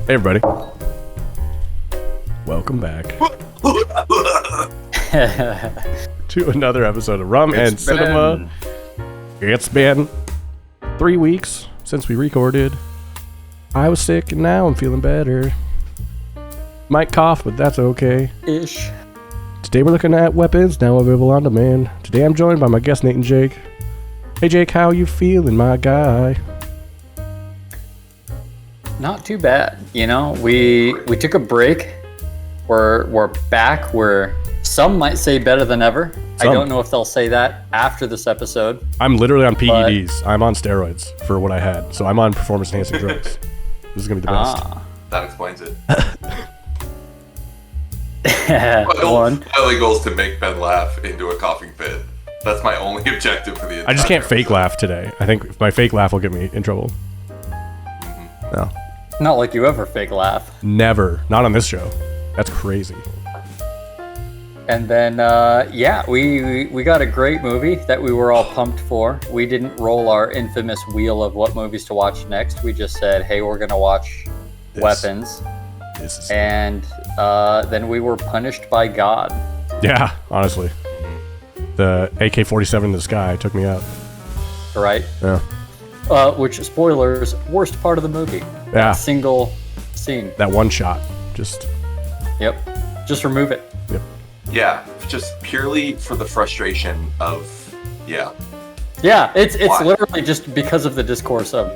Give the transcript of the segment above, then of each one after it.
Hey everybody, welcome back to another episode of Rum and Cinema. It's been 3 weeks since we recorded. I was sick and now I'm feeling better. Might cough, but that's okay. Ish. Today we're looking at weapons now available on demand. Today I'm joined by my guest Nate and Jake. Hey Jake, how you feeling, my guy? Not too bad. You know, we took a break. We're back. We're, some might say, better than ever. Some. I don't know if they'll say that after this episode. I'm literally on PEDs. I'm on steroids for what I had, so I'm on performance enhancing drugs. This is gonna be the best. That explains it. My only goal is to make Ben laugh into a coughing fit. That's my only objective for the entire I just can't fake episode. laugh today. I think if my fake laugh will get me in trouble. No. Not like you ever fake laugh. Never. Not on this show. That's crazy. And then, we got a great movie that we were all pumped for. We didn't roll our infamous wheel of what movies to watch next. We just said, hey, we're going to watch Weapons. This is... And then we were punished by God. Yeah, honestly. The AK-47 in the sky took me out. Right? Yeah. Which, spoilers, worst part of the movie. Yeah. Single scene. That one shot. Just... Yep. Just remove it. Yep. Yeah, just purely for the frustration of, Yeah, it's Why? literally just because of the discourse of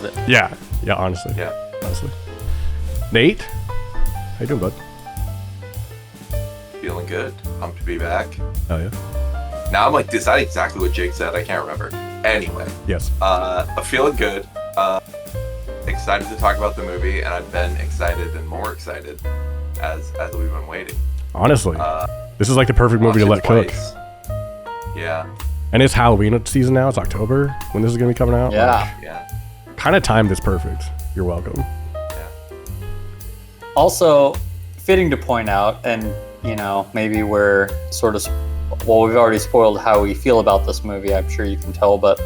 it. Yeah. Yeah, honestly. Yeah. Honestly. Nate? How you doing, bud? Feeling good. Pumped to be back. Oh, yeah. Now I'm like, is that exactly what Jake said? I can't remember. Anyway, Yes. I'm feeling good. Excited to talk about the movie, and I've been excited and more excited as we've been waiting. Honestly. This is like the perfect movie to let Watched it cook. twice. Yeah. And it's Halloween season now. It's October when this is going to be coming out. Yeah. Kind of timed this perfect. You're welcome. Also, fitting to point out, and you know, maybe we're sort of, we've already spoiled how we feel about this movie. I'm sure you can tell, but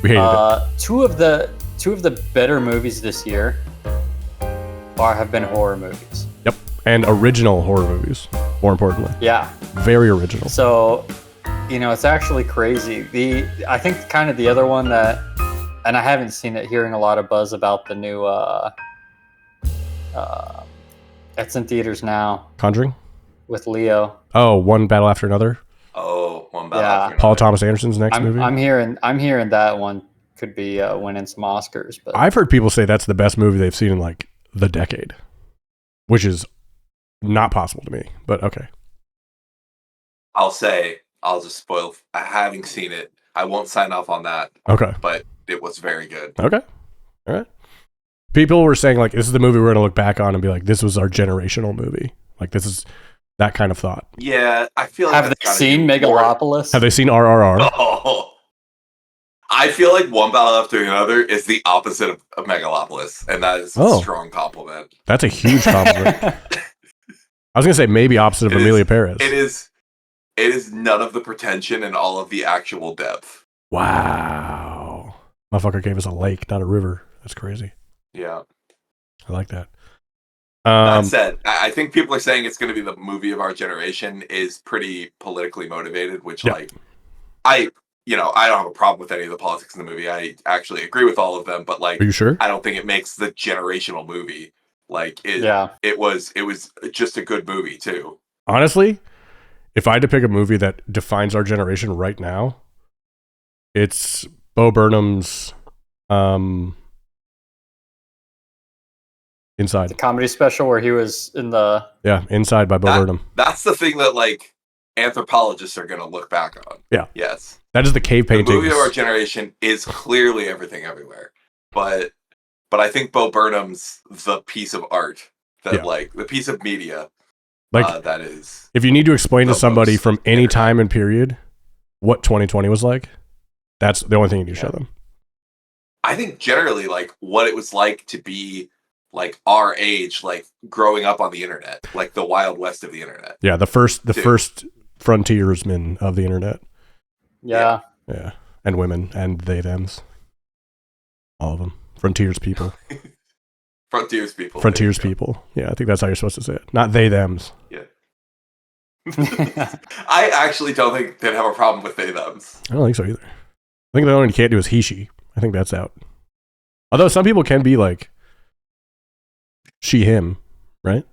We hated it. two of the better movies this year have been horror movies. Yep. And original horror movies, more importantly. Yeah. Very original. So, you know, it's actually crazy. I think kind of the other one that, and I haven't seen it, hearing a lot of buzz about the new, it's in theaters now Conjuring? with Leo. Oh, One Battle After Another. Oh, one battle Yeah. after another. Paul Thomas Anderson's next movie. I'm hearing that one could be winning some Oscars. But I've heard people say that's the best movie they've seen in like the decade, which is not possible to me, but okay. I'll just spoil. Having seen it, I won't sign off on that, Okay. but it was very good. Okay. All right. People were saying like, this is the movie we're going to look back on and be like, this was our generational movie. Like this is that kind of thought. Yeah, I feel like have they that's gotta seen be more- Megalopolis? Have they seen RRR? Oh. I feel like One Battle After Another is the opposite of Megalopolis, and that is Oh. a strong compliment. That's a huge compliment. I was going to say maybe opposite of It is- Amelia Paris. It is none of the pretension and all of the actual depth. Wow. Motherfucker gave us a lake, not a river. That's crazy. Yeah. I like that. That said, I think people are saying it's going to be the movie of our generation is pretty politically motivated, which Yeah. like, I don't have a problem with any of the politics in the movie. I actually agree with all of them, but like, Are you sure? I don't think it makes the generational movie. Like Yeah. it was just a good movie too. Honestly, if I had to pick a movie that defines our generation right now, it's Bo Burnham's Inside. The comedy special where he was in the Yeah, Inside by Bo Burnham. That's the thing that like anthropologists are going to look back on. Yeah. Yes. That is the cave The paintings. movie of our generation is clearly Everything Everywhere, but I think Bo Burnham's the piece of art that Yeah. like the piece of media Like, that is. if you need to explain to the somebody most from any internet. time and period what 2020 was like, that's the only thing you need to show them. I think generally like what it was like to be like our age, like growing up on the internet, like the Wild West of the internet. Yeah, the first Dude. frontiersmen of the internet. yeah. Yeah, and women and they thems, all of them. Frontiers people. Frontiers people. Frontiers people. Yeah, I think that's how you're supposed to say it. Not they, thems. Yeah. I actually don't think they'd have a problem with they, thems. I don't think so either. I think the only one you can't do is he, she. I think that's out. Although some people can be like she, him, right?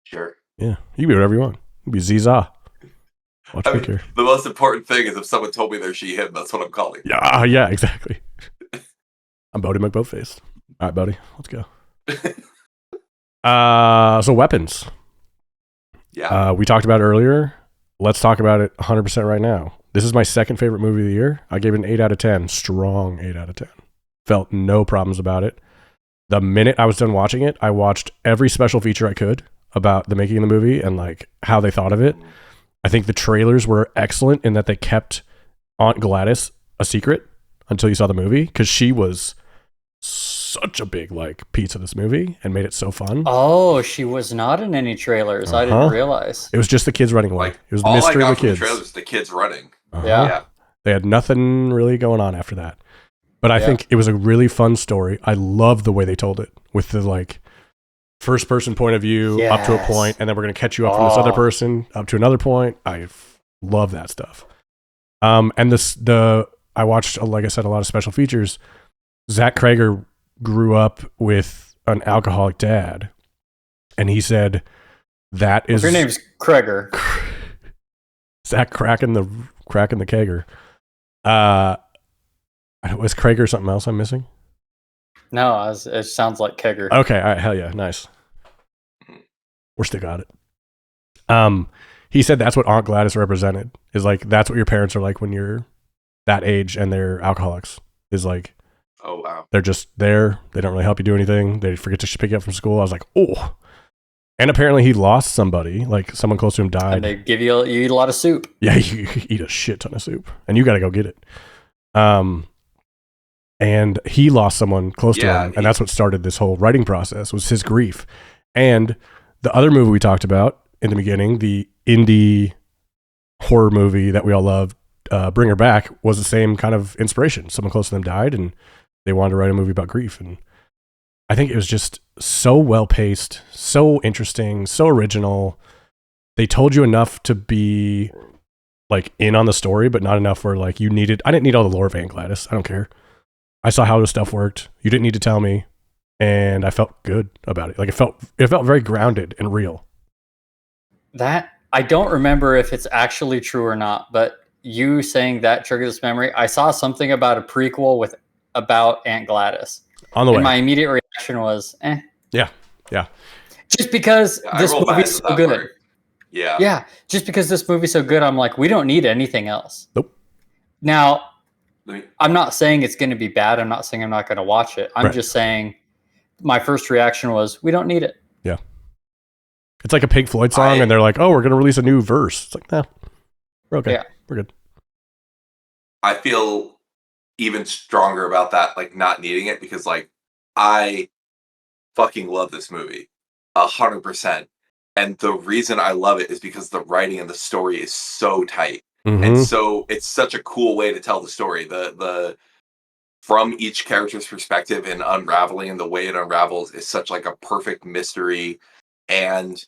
Sure. Yeah, you can be whatever you want. You can be Ziza. Watch me care. The most important thing is if someone told me they're she, him, that's what I'm calling. Yeah, exactly. I'm Bodie McBoatface. All right, Bodie, let's go. So weapons. Yeah. We talked about it earlier. Let's talk about it 100% right now. This is my second favorite movie of the year. I gave it an 8 out of 10. Strong 8 out of 10. Felt no problems about it. The minute I was done watching it, I watched every special feature I could about the making of the movie and like how they thought of it. I think the trailers were excellent in that they kept Aunt Gladys a secret until you saw the movie, because she was such a big like piece of this movie and made it so fun. Oh, she was not in any trailers. I didn't realize. It was just the kids running away. Like, it was the all mystery I got of the from kids. The trailers, the kids running. Yeah. They had nothing really going on after that. But I think it was a really fun story. I love the way they told it with the like first person point of view up to a point, and then we're going to catch you up from this other person up to another point. I love that stuff. And I watched, like I said, a lot of special features. Zach Krager grew up with an alcoholic dad, and he said that is Your name's Krager. Zach cracking the kegger. Was Krager something else I'm missing? No, it sounds like Kegger. Okay, all right, hell yeah, nice. We're still got it. He said that's what Aunt Gladys represented. Is like that's what your parents are like when you're that age and they're alcoholics. Is like, oh wow, they're just there. They don't really help you do anything. They forget to pick you up from school. I was like, oh. And apparently he lost somebody, like someone close to him died. And they give you eat a lot of soup. Yeah, you eat a shit ton of soup, and you got to go get it. And he lost someone close to him, and that's what started this whole writing process, was his grief. And the other movie we talked about in the beginning, the indie horror movie that we all loved, Bring Her Back, was the same kind of inspiration. Someone close to them died, and they wanted to write a movie about grief. And I think it was just so well paced, so interesting, so original. They told you enough to be like in on the story, but not enough where like I didn't need all the lore of Aunt Gladys. I don't care. I saw how the stuff worked. You didn't need to tell me, and I felt good about it. Like it felt very grounded and real. That I don't remember if it's actually true or not, but you saying that triggered this memory. I saw something about a prequel about Aunt Gladys. On the way. And my immediate reaction was, Yeah. Just because this movie's so good. Part. Yeah. Yeah. Just because this movie's so good, I'm like, we don't need anything else. Nope. Now, I'm not saying it's going to be bad. I'm not saying I'm not going to watch it. I'm just saying my first reaction was, we don't need it. Yeah. It's like a Pink Floyd song, and they're like, oh, we're going to release a new verse. It's like, nah, we're okay. Yeah. We're good. I feel even stronger about that, like not needing it, because like I fucking love this movie 100%. And the reason I love it is because the writing and the story is so tight. Mm-hmm. And so it's such a cool way to tell the story. The from each character's perspective and unraveling, and the way it unravels is such like a perfect mystery and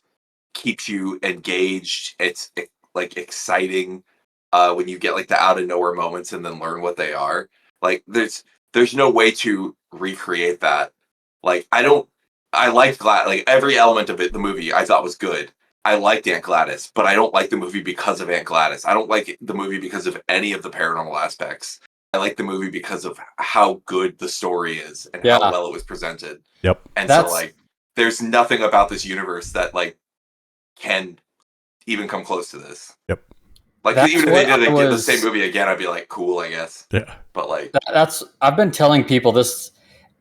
keeps you engaged. It's like exciting when you get like the out of nowhere moments and then learn what they are. Like there's no way to recreate that. Like I liked like every element of it, the movie I thought was good. I liked Aunt Gladys, but I don't like the movie because of Aunt Gladys. I don't like the movie because of any of the paranormal aspects. I like the movie because of how good the story is and how well it was presented. Yep. And so like, there's nothing about this universe that like can even come close to this. Yep. Like even if they did the same movie again, I'd be like, cool, I guess. Yeah. But like, I've been telling people this.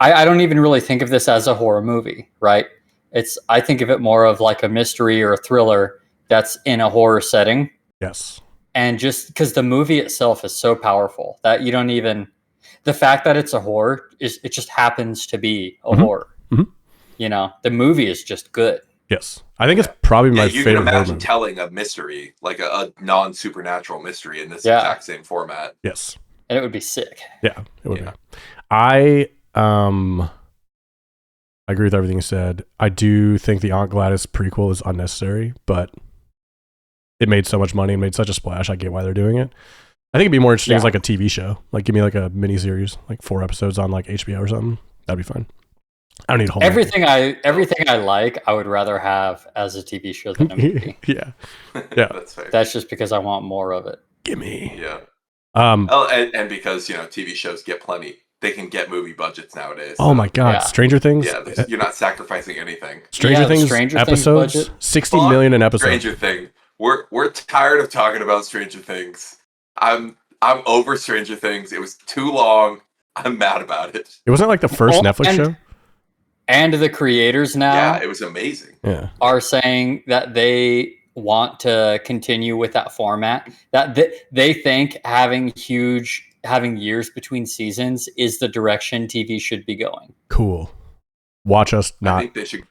I don't even really think of this as a horror movie, right? I think of it more of like a mystery or a thriller that's in a horror setting. Yes. And just because the movie itself is so powerful that you don't even, the fact that it's a horror it just happens to be a horror. Mm-hmm. You know, the movie is just good. Yes. I think it's probably my favorite. You can imagine telling a mystery, like a non-supernatural mystery in this exact same format. Yes. And it would be sick. Yeah, it would be. I I agree with everything you said. I do think the Aunt Gladys prequel is unnecessary, but it made so much money and made such a splash. I get why they're doing it. I think it'd be more interesting as like a TV show. Like give me like a mini series, like 4 episodes on like HBO or something. That'd be fun. I don't need a whole everything I like, I would rather have as a TV show than a movie. Yeah. That's fair. That's just because I want more of it. Gimme. Yeah. And because TV shows get plenty, they can get movie budgets nowadays. Oh my God, Stranger Things. Yeah, you're not sacrificing anything. Stranger Things episodes, 60 million an episode. Stranger Things. We're tired of talking about Stranger Things. I'm over Stranger Things. It was too long. I'm mad about it. It wasn't like the first Netflix show. And the creators now, it was amazing. Are saying that they want to continue with that format. That they think having years between seasons is the direction TV should be going. Cool. Watch us not. I think they should,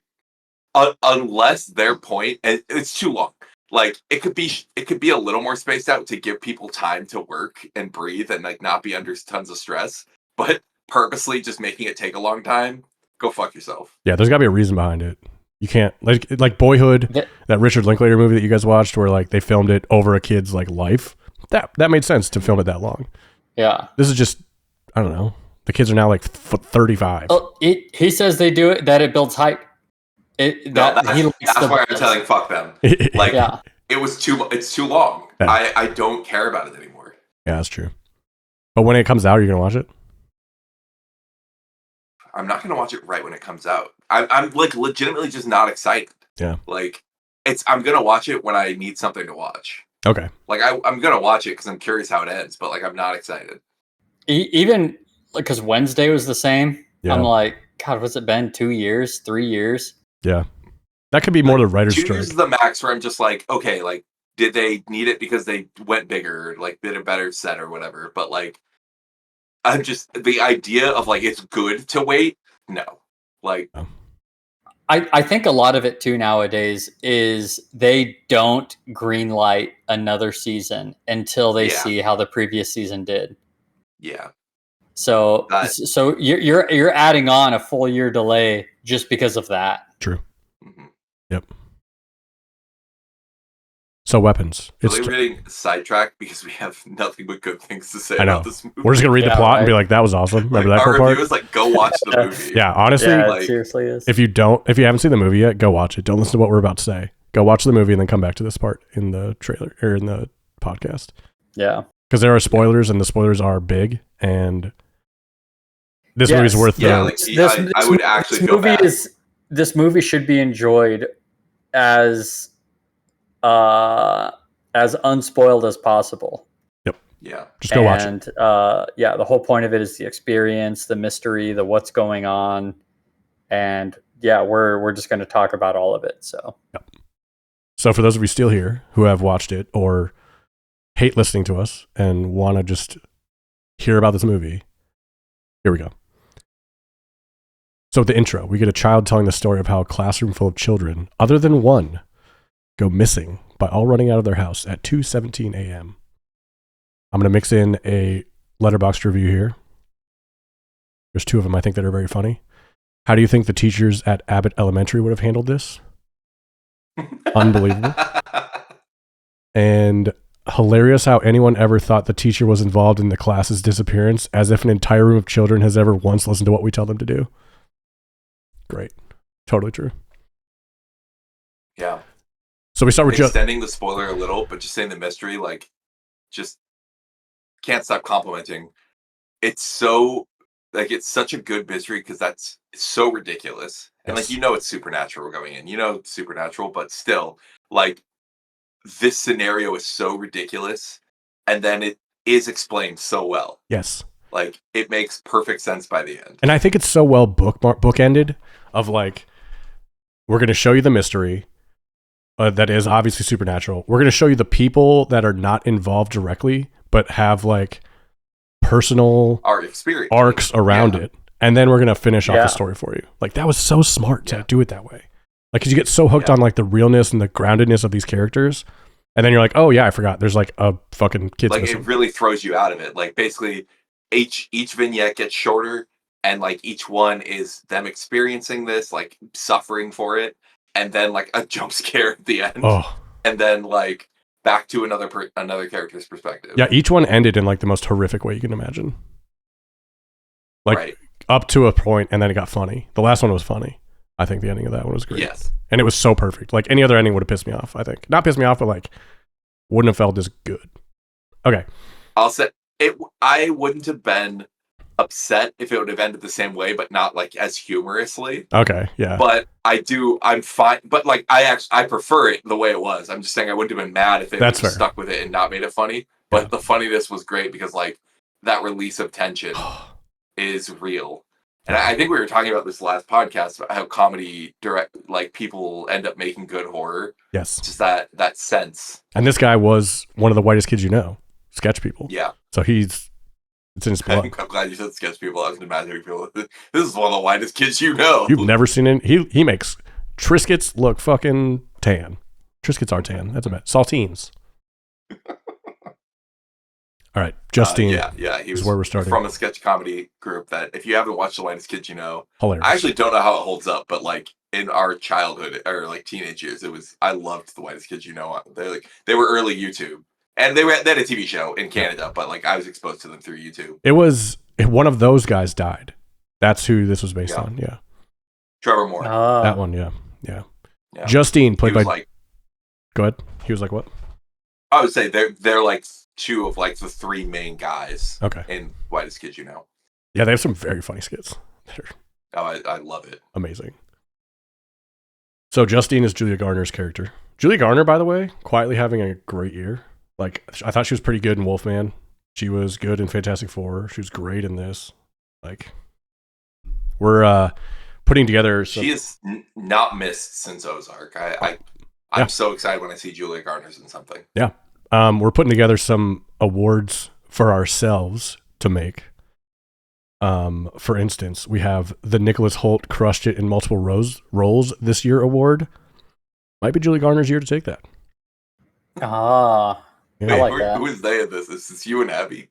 unless their point, and it's too long. Like it could be a little more spaced out to give people time to work and breathe and like not be under tons of stress. But purposely just making it take a long time. Go fuck yourself. Yeah, there's got to be a reason behind it. You can't like Boyhood, that Richard Linklater movie that you guys watched, where like they filmed it over a kid's like life. That made sense to film it that long. Yeah, this is just I don't know. The kids are now like 35. Well, he says they do it that it builds hype. That's why I'm telling fuck them. Like it's too long. I don't care about it anymore. Yeah, that's true. But when it comes out, are you gonna watch it? I'm not gonna watch it right when it comes out. I'm like legitimately just not excited. Yeah. Like I'm gonna watch it when I need something to watch. Okay. Like I'm gonna watch it because I'm curious how it ends, but like I'm not excited. Even because Wednesday was the same. Yeah. I'm like, God, what's it been? 2 years, 3 years? Yeah. That could be more the writer's 2 strike. years is the max where I'm just like, okay, like did they need it because they went bigger, like did a better set or whatever? But like I'm just the idea of like it's good to wait. No, like I think a lot of it too nowadays is they don't greenlight another season until they see how the previous season did. Yeah. So you're adding on a full year delay just because of that. True. Mm-hmm. Yep. So weapons. It's really sidetracked because we have nothing but good things to say about this movie. We're just gonna read the plot and be like, "That was awesome." Remember that our part? review is like, "Go watch the movie." Yeah, honestly, it seriously is. If you haven't seen the movie yet, go watch it. Don't listen to what we're about to say. Go watch the movie and then come back to this part in the trailer or in the podcast. Yeah, because there are spoilers and the spoilers are big, and this movie's worth. I would actually feel bad. This movie should be enjoyed as unspoiled as possible. Yep. Yeah. Just go watch it. The whole point of it is the experience, the mystery, the what's going on, and we're just going to talk about all of it. So. Yep. So for those of you still here who have watched it or hate listening to us and want to just hear about this movie, here we go. So with the intro, we get a child telling the story of how a classroom full of children, other than one, go missing by all running out of their house at 2:17 a.m. I'm going to mix in a Letterboxd review here. There's 2 of them I think that are very funny. How do you think the teachers at Abbott Elementary would have handled this? Unbelievable. And hilarious how anyone ever thought the teacher was involved in the class's disappearance, as if an entire room of children has ever once listened to what we tell them to do. Great. Totally true. Yeah. So we start with extending the spoiler a little, but just saying the mystery, like, just can't stop complimenting. It's so, like, it's such a good mystery because it's so ridiculous. And, like, it's supernatural going in. It's supernatural, but still, like, this scenario is so ridiculous. And then it is explained so well. Yes. Like, it makes perfect sense by the end. And I think it's so well bookended of, like, we're going to show you the mystery. That is obviously supernatural. We're going to show you the people that are not involved directly, but have like personal arcs around it. And then we're going to finish off the story for you. Like that was so smart to do it that way. Like, cause you get so hooked on like the realness and the groundedness of these characters. And then you're like, oh yeah, I forgot. There's like a fucking kid's like missing. It really throws you out of it. Like basically each vignette gets shorter and like each one is them experiencing this, like suffering for it, and then like a jump scare at the end, and then like back to another character's perspective. Yeah, each one ended in like the most horrific way you can imagine. Like up to a point, and then it got funny. The last one was funny. I think the ending of that one was great. Yes. And it was so perfect. Like any other ending would have pissed me off, I think. Not pissed me off, but like wouldn't have felt as good. Okay. I'll say it. I wouldn't have been upset if it would have ended the same way, but not like as humorously. Okay. Yeah. But I'm fine. But like I prefer it the way it was. I'm just saying I wouldn't have been mad if it stuck with it and not made it funny. But the funniness was great because like that release of tension is real. And I think we were talking about this last podcast about how comedy like people end up making good horror. Yes. Just that sense. And this guy was one of the whitest kids you know. Sketch people. Yeah. So it's in his blood. I'm glad you said sketch people. I was imagining people. This is one of the whitest kids you know. You've never seen it. He makes Triscuits look fucking tan. Triscuits are tan. That's a bit. Saltines. All right, Justine. Yeah, he was where we're starting from a sketch comedy group that, if you haven't watched The Whitest Kids You Know, hilarious. I actually don't know how it holds up, but like in our childhood or like teenage years, I loved The Whitest Kids You Know. They were early YouTube, and they had a TV show in Canada, but like I was exposed to them through YouTube. It was one of those guys died. That's who this was based on. Yeah, Trevor Moore. That one. Yeah. Justine played by. Like, go ahead. He was like what? I would say they're like two of like the three main guys. Okay. In Whitest Kids You Know. Yeah, they have some very funny skits. I love it. Amazing. So Justine is Julia Garner's character. Julia Garner, by the way, quietly having a great year. Like I thought she was pretty good in Wolfman. She was good in Fantastic Four. She was great in this. Like we're putting together. She is not missed since Ozark. I'm so excited when I see Julia Garner's in something. Yeah. We're putting together some awards for ourselves to make. For instance, we have the Nicholas Hoult crushed it in multiple roles this year award. Might be Julie Garner's year to take that. Yeah. Wait, I like that. Who is they in this? Is this you and Abby?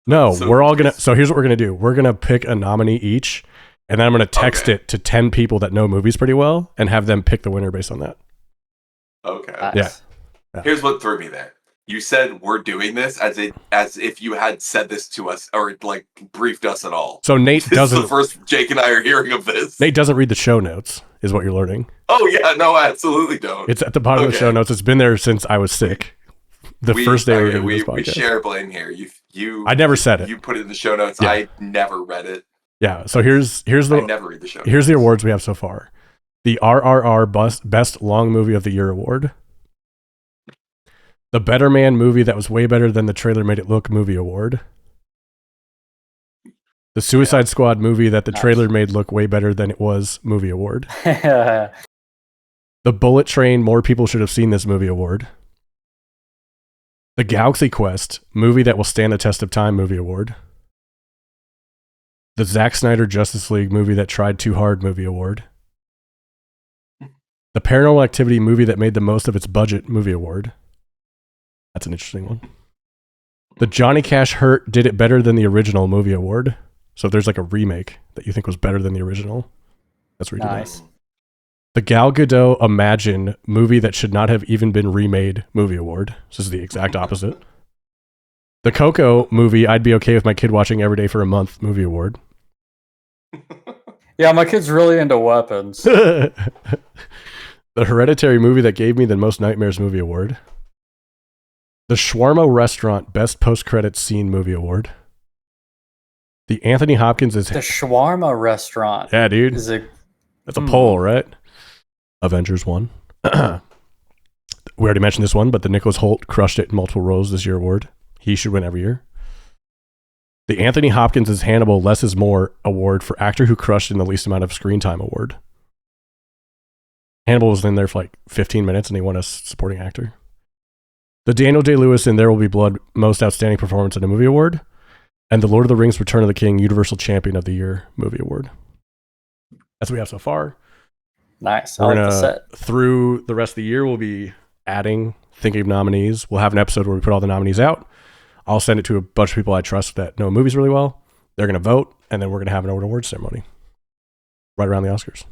No, we're all gonna. So here's what we're gonna do. We're gonna pick a nominee each, and then I'm gonna text it to 10 people that know movies pretty well, and have them pick the winner based on that. Okay. Nice. Yeah. Here's what threw me there. You said we're doing this as if you had said this to us or like briefed us at all. So Nate This is the first Jake and I are hearing of this. Nate doesn't read the show notes, is what you're learning. Oh yeah, no, I absolutely don't. It's at the bottom of the show notes. It's been there since I was sick. First day we did this podcast. We share blame here. I never said it. You put it in the show notes. Yeah. I never read it. Yeah. So here's the. I never read the show notes. Here's the awards we have so far. The RRR Best Long Movie of the Year award. The Better Man movie that was way better than the trailer made it look movie award. The Suicide Squad movie that the trailer made look way better than it was movie award. The Bullet Train More People Should Have Seen This Movie award. The Galaxy Quest movie that will stand the test of time movie award. The Zack Snyder Justice League movie that tried too hard movie award. The Paranormal Activity movie that made the most of its budget movie award. That's an interesting one. The Johnny Cash Hurt Did It Better Than the Original movie award. So if there's like a remake that you think was better than the original, that's where you do that. The Gal Gadot Imagine movie that should not have even been remade movie award. So this is the exact opposite. The Coco movie I'd be okay with my kid watching every day for a month movie award. Yeah, my kid's really into weapons. The Hereditary movie that gave me the most nightmares movie award. The Shawarma Restaurant Best Post-Credits Scene movie award. The Anthony Hopkins is... The Shawarma Restaurant. Yeah, dude. That's a poll, right? Avengers 1. We already mentioned this one, but the Nicholas Hoult crushed it in multiple roles this year award. He should win every year. The Anthony Hopkins is Hannibal, Less is More award for actor who crushed in the least amount of screen time award. Hannibal was in there for like 15 minutes and he won a supporting actor. The Daniel Day-Lewis in There Will Be Blood Most Outstanding Performance in a Movie award. And the Lord of the Rings Return of the King Universal Champion of the Year movie award. That's what we have so far. Nice. We're gonna, through the rest of the year, we'll be adding, thinking of nominees. We'll have an episode where we put all the nominees out. I'll send it to a bunch of people I trust that know movies really well. They're going to vote, and then we're going to have an award ceremony right around the Oscars.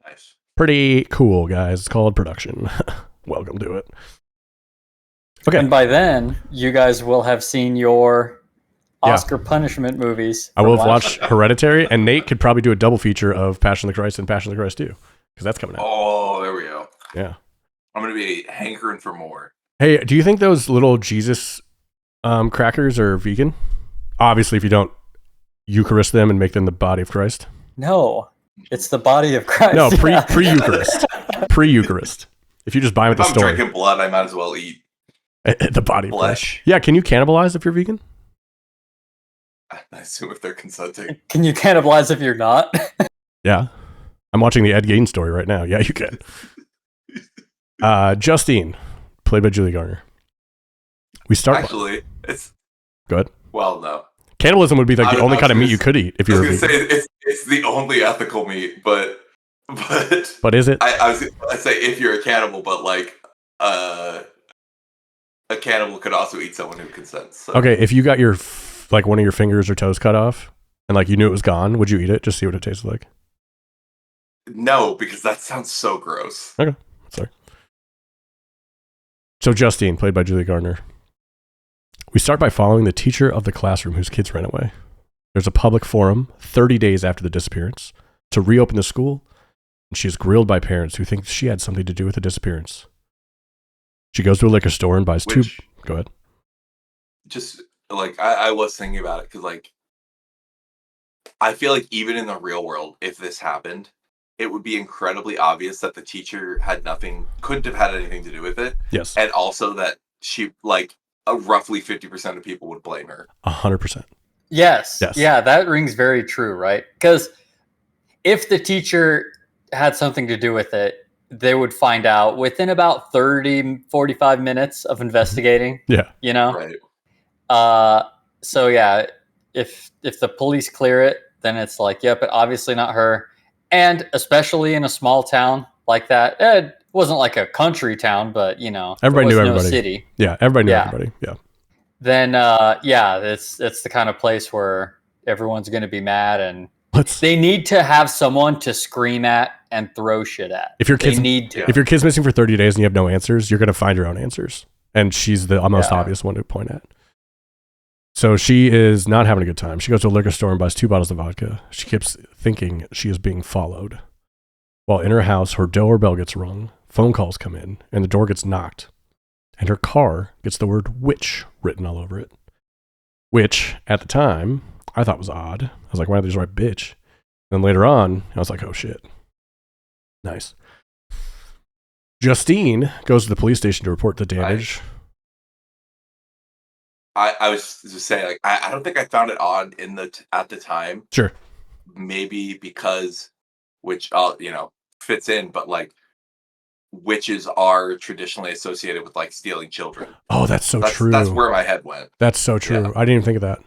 Nice. Pretty cool, guys. It's called production. Welcome to it. Okay. And by then, you guys will have seen your Oscar punishment movies. I will have watched Hereditary, and Nate could probably do a double feature of Passion of the Christ and Passion of the Christ 2, because that's coming out. Oh, there we go. Yeah. I'm going to be hankering for more. Hey, do you think those little Jesus crackers are vegan? Obviously, if you don't Eucharist them and make them the body of Christ. No, it's the body of Christ. No, pre-Eucharist. Pre-Eucharist. If you just buy them at the If I'm store. drinking blood, I might as well eat The body of flesh. Christ. Yeah, can you cannibalize if you're vegan? I assume if they're consenting. Can you cannibalize if you're not? Yeah. I'm watching the Ed Gein story right now. Yeah, you can. Justine, played by Julie Garner. We start. Actually, it's good. Well, no. Cannibalism would be like the only kind of meat you could eat if you were I was vegan. going to say it's the only ethical meat, but is it? I say if you're a cannibal, but like a cannibal could also eat someone who consents. So. Okay, if you got your like one of your fingers or toes cut off and like you knew it was gone, would you eat it? Just see what it tasted like. No, because that sounds so gross. Okay, sorry. So Justine, played by Julie Garner. We start by following the teacher of the classroom whose kids ran away. There's a public forum 30 days after the disappearance to reopen the school, and she is grilled by parents who think she had something to do with the disappearance. She goes to a liquor store and buys two. Go ahead. Just like I was thinking about it because like I feel like even in the real world, if this happened, it would be incredibly obvious that the teacher couldn't have had anything to do with it. Yes. And also that she like roughly 50% of people would blame her. 100%. Yes. Yeah, that rings very true, right? Because if the teacher had something to do with it, they would find out within about 30, 45 minutes of investigating. Yeah. You know? Right. So yeah, if the police clear it, then it's like, yep, but obviously not her. And especially in a small town like that, it wasn't like a country town, but you know, everybody knew everybody. No city. Yeah, everybody knew everybody. Yeah. Then it's the kind of place where everyone's going to be mad, and they need to have someone to scream at and throw shit at. If your kid's missing for 30 days and you have no answers, you're going to find your own answers, and she's the most obvious one to point at. So she is not having a good time. She goes to a liquor store and buys 2 bottles of vodka. She keeps thinking she is being followed. While in her house, her doorbell gets rung, phone calls come in, and the door gets knocked. And her car gets the word witch written all over it. Which, at the time, I thought was odd. I was like, why don't they just write bitch? Then later on, I was like, oh shit. Nice. Justine goes to the police station to report the damage. I was just saying, like, I don't think I found it odd at the time. Sure. Maybe because, which fits in, but like, witches are traditionally associated with like stealing children. Oh, that's true. That's where my head went. That's so true. Yeah. I didn't even think of that.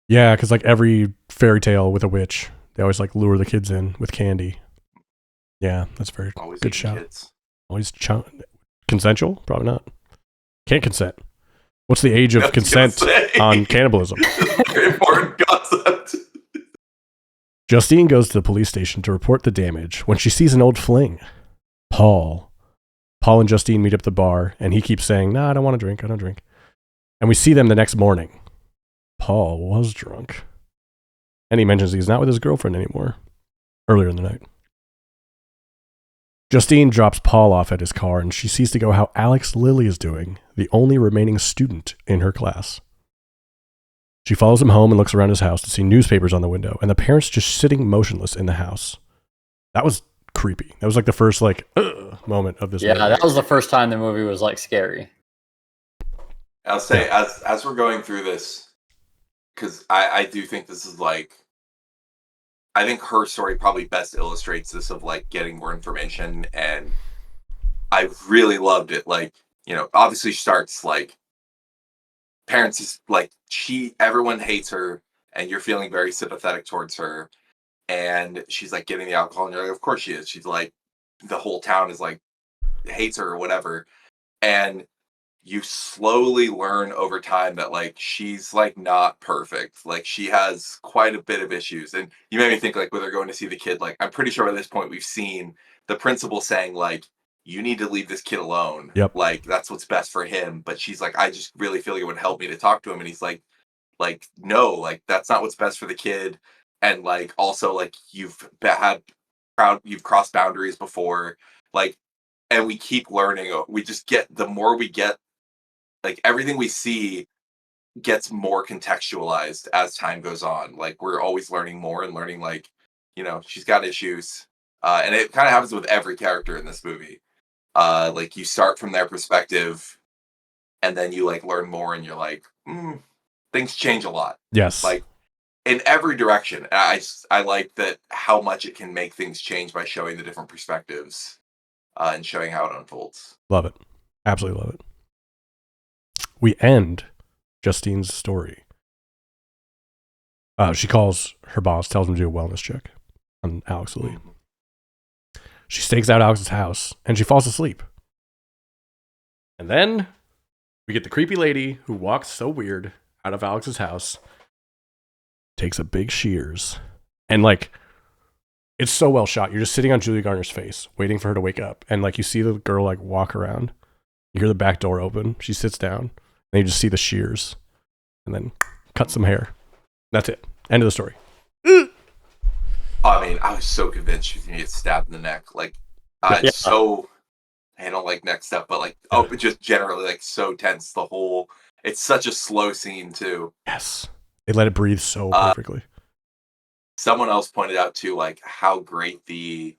Yeah, because like every fairy tale with a witch, they always like lure the kids in with candy. Yeah, that's very always good shout. Kids. Always consensual? Probably not. Can't consent. What's the age of consent on cannibalism? Very important concept. Justine goes to the police station to report the damage when she sees an old fling, Paul. Paul and Justine meet up at the bar, and he keeps saying, "No, I don't want to drink. I don't drink." And we see them the next morning. Paul was drunk. And he mentions he's not with his girlfriend anymore. Earlier in the night. Justine drops Paul off at his car, and she sees to go how Alex Lilly is doing, the only remaining student in her class. She follows him home and looks around his house to see newspapers on the window, and the parents just sitting motionless in the house. That was creepy. That was like the first moment of this movie. Yeah, that was the first time the movie was like scary. I'll say, as we're going through this, because I do think this is like, I think her story probably best illustrates this of like getting more information, and I really loved it. Like, obviously she starts like parents is like everyone hates her, and you're feeling very sympathetic towards her, and she's like getting the alcohol, and you're like, of course she is. She's like, the whole town is like hates her or whatever, and you slowly learn over time that like she's like not perfect. Like she has quite a bit of issues. And you made me think like when they're going to see the kid, like I'm pretty sure by this point we've seen the principal saying like, you need to leave this kid alone. Yep. Like that's what's best for him. But she's like, I just really feel like it would help me to talk to him. And he's like, no, like that's not what's best for the kid. And like also like you've crossed boundaries before. Like, and we keep learning. We just get, the more we get, like everything we see gets more contextualized as time goes on. Like we're always learning more and learning like, she's got issues. And it kind of happens with every character in this movie. Like you start from their perspective and then you like learn more and you're like, things change a lot. Yes. Like in every direction. I like that how much it can make things change by showing the different perspectives and showing how it unfolds. Love it. Absolutely love it. We end Justine's story. She calls her boss, tells him to do a wellness check on Alex Lee. She stakes out Alex's house and she falls asleep. And then we get the creepy lady who walks so weird out of Alex's house, takes a big shears, and like, it's so well shot. You're just sitting on Julia Garner's face, waiting for her to wake up. And like, you see the girl like walk around. You hear the back door open. She sits down. And you just see the shears. And then cut some hair. That's it. End of the story. I mean, I was so convinced she was going to get stabbed in the neck. Like, it's so... I don't like neck stuff, but like, but just generally like so tense. It's such a slow scene too. Yes. They let it breathe so perfectly. Someone else pointed out too, like how great the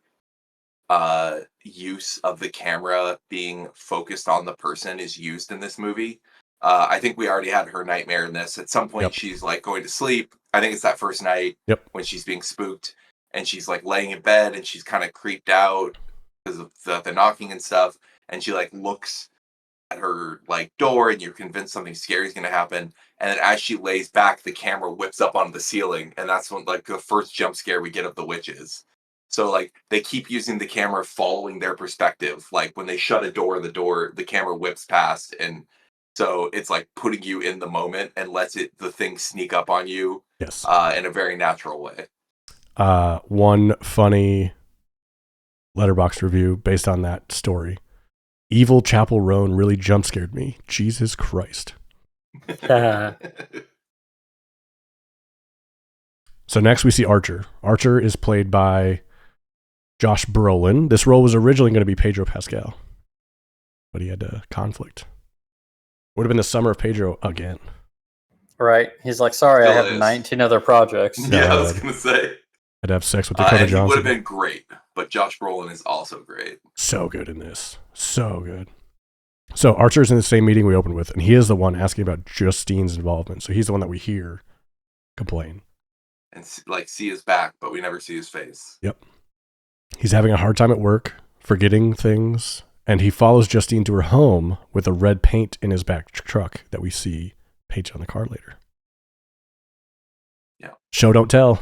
use of the camera being focused on the person is used in this movie. I think we already had her nightmare in this. At some point, she's like going to sleep. I think it's that first night when she's being spooked and she's like laying in bed and she's kind of creeped out because of the knocking and stuff. And she like looks at her like door and you're convinced something scary is going to happen. And then as she lays back, the camera whips up onto the ceiling. And that's when like the first jump scare we get of the witches. So like they keep using the camera following their perspective. Like when they shut a door, the camera whips past. And so it's like putting you in the moment and lets the thing sneak up on you in a very natural way. One funny Letterboxd review based on that story. Evil Chapel Roan really jump scared me. Jesus Christ. So next we see Archer. Archer is played by Josh Brolin. This role was originally going to be Pedro Pascal, but he had a conflict. Would have been the summer of Pedro again. Right. He's like, sorry, I have 19 other projects. Yeah, I was going to say. I'd have sex with Dakota Johnson. He would have been great, but Josh Brolin is also great. So good in this. So good. So Archer's in the same meeting we opened with, and he is the one asking about Justine's involvement. So he's the one that we hear complain. And like see his back, but we never see his face. Yep. He's having a hard time at work, forgetting things, and he follows Justine to her home with a red paint in his back truck that we see paint on the car later. Yeah. Show don't tell.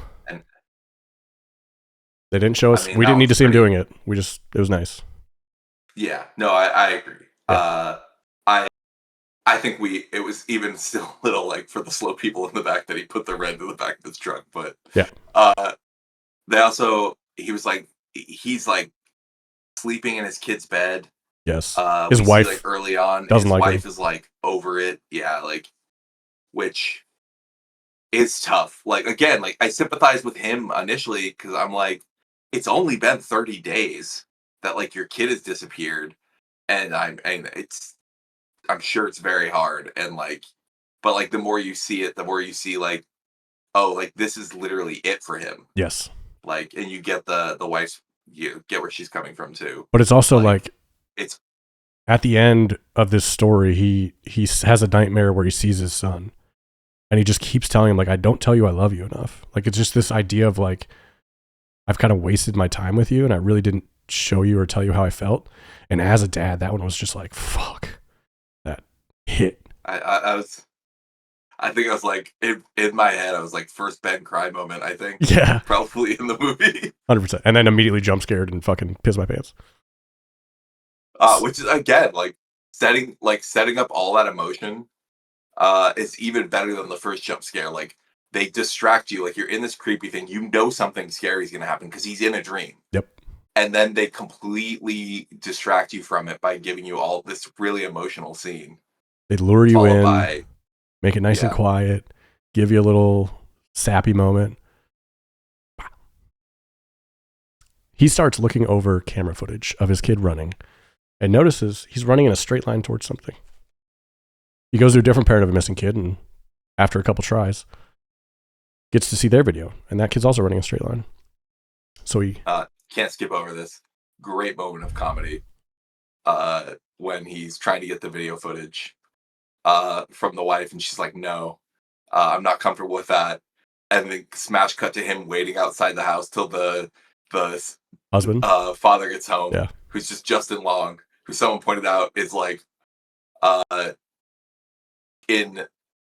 They didn't show us. We didn't need to see him doing it. It was nice. Yeah. No, I agree. Yeah. I think it was even still a little like for the slow people in the back that he put the red in the back of his truck. But yeah. He's like sleeping in his kid's bed. Yes. His wife, like early on, his wife is like over it. Yeah. Like, which is tough. Like, again, like I sympathize with him initially because I'm like, it's only been 30 days that like your kid has disappeared, and I'm sure it's very hard, and like, but like the more you see it, the more you see like, oh, like this is literally it for him. Yes. Like, and you get the wife's, you get where she's coming from too. But it's also like it's at the end of this story, he has a nightmare where he sees his son, and he just keeps telling him like, I don't tell you I love you enough. Like it's just this idea of like, I've kind of wasted my time with you and I really didn't show you or tell you how I felt. And as a dad, that one was just like, fuck, that hit. I think I was like, in my head, I was like, first Ben cry moment, I think. Yeah. Probably in the movie. 100%. And then immediately jump scared and fucking piss my pants. Which is, again, like, setting up all that emotion is even better than the first jump scare. Like, they distract you, like you're in this creepy thing, you know something scary is going to happen because he's in a dream. Yep. And then they completely distract you from it by giving you all this really emotional scene. They lure you in, make it nice and quiet, give you a little sappy moment. He starts looking over camera footage of his kid running and notices he's running in a straight line towards something. He goes to a different parent of a missing kid, and after a couple tries, gets to see their video, and that kid's also running a straight line. So he can't skip over this great moment of comedy when he's trying to get the video footage from the wife, and she's like, "No, I'm not comfortable with that." And then smash cut to him waiting outside the house till the husband father gets home. Yeah, who's just Justin Long, who someone pointed out is like in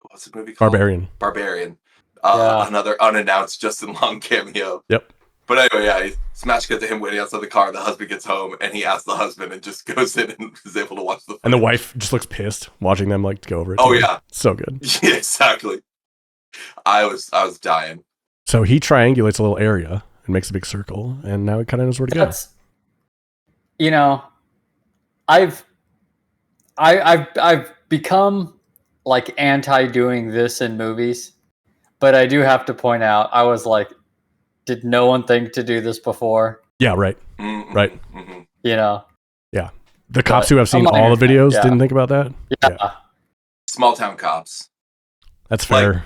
what's the movie called? Barbarian. Another unannounced Justin Long cameo. Yep. But anyway, he smash cut to him waiting outside the car. The husband gets home, and he asks the husband, and just goes in and is able to watch the footage. And the wife just looks pissed watching them like go over it. Oh yeah, so good. Yeah, exactly. I was dying. So he triangulates a little area and makes a big circle, and now he kind of knows where to go. You know, I've become like anti doing this in movies, but I do have to point out, I was like, did no one think to do this before? Yeah, right. Mm-hmm. Right. Mm-hmm. You know? Yeah. The cops who have seen all the videos didn't think about that? Yeah. Small town cops. That's fair.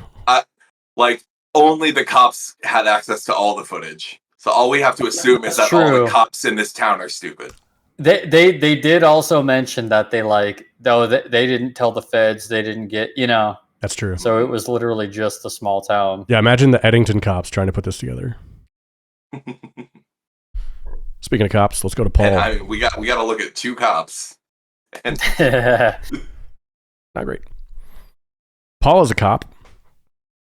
Like, only the cops had access to all the footage. So all we have to assume is that all the cops in this town are stupid. They did also mention that they didn't tell the feds, they didn't get, you know. That's true. So it was literally just a small town. Yeah, imagine the Eddington cops trying to put this together. Speaking of cops, let's go to Paul. And we got to look at two cops. And not great. Paul is a cop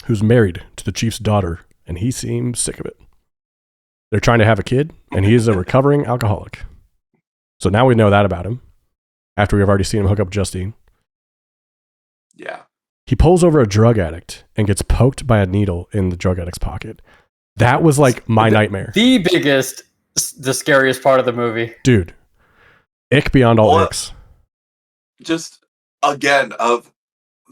who's married to the chief's daughter, and he seems sick of it. They're trying to have a kid, and he is a recovering alcoholic. So now we know that about him, after we've already seen him hook up with Justine. Yeah. He pulls over a drug addict and gets poked by a needle in the drug addict's pocket. That was like my nightmare. The scariest part of the movie. Dude. Ick beyond all icks. Just, again, of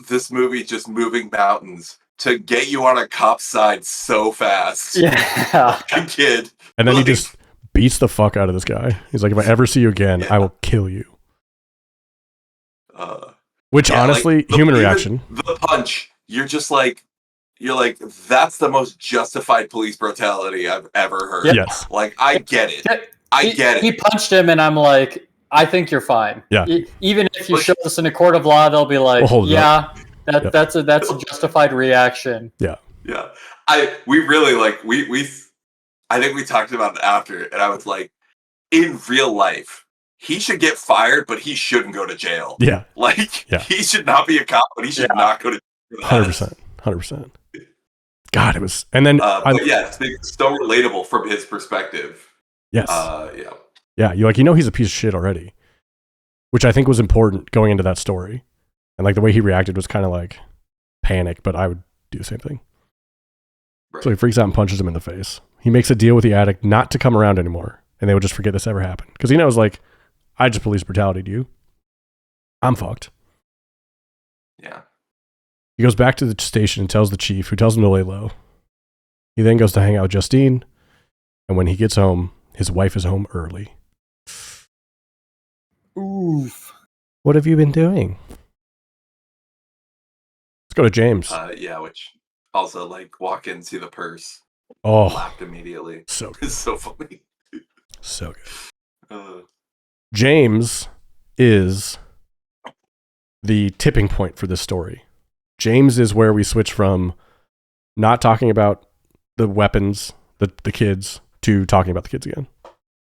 this movie just moving mountains to get you on a cop's side so fast. Yeah. Like a kid. And then he just beats the fuck out of this guy. He's like, if I ever see you again, I will kill you. Which honestly, like human reaction. The punch, you're like, that's the most justified police brutality I've ever heard. Yes. Like, I get it. I get it. He punched him, and I'm like, I think you're fine. Yeah. Even if you show this in a court of law, they'll be like, that's a justified reaction. Yeah. Yeah. We really like, I think we talked about it after, and I was like, in real life, he should get fired, but he shouldn't go to jail. Yeah. Like, he should not be a cop, but he should not go to jail. 100%. God, it was... And then... it's so relatable from his perspective. Yes. Yeah. Yeah, he's a piece of shit already. Which I think was important going into that story. And like the way he reacted was kind of like panic, but I would do the same thing. Right. So he freaks out and punches him in the face. He makes a deal with the addict not to come around anymore. And they would just forget this ever happened. Because he knows, like, I just police brutality to you. I'm fucked. Yeah. He goes back to the station and tells the chief, who tells him to lay low. He then goes to hang out with Justine. And when he gets home, his wife is home early. Oof. What have you been doing? Let's go to James. Which also, like, walk in, see the purse. Oh. Laughed immediately. So good. It's so funny. So good. James is the tipping point for this story. James is where we switch from not talking about the weapons, the kids, to talking about the kids again.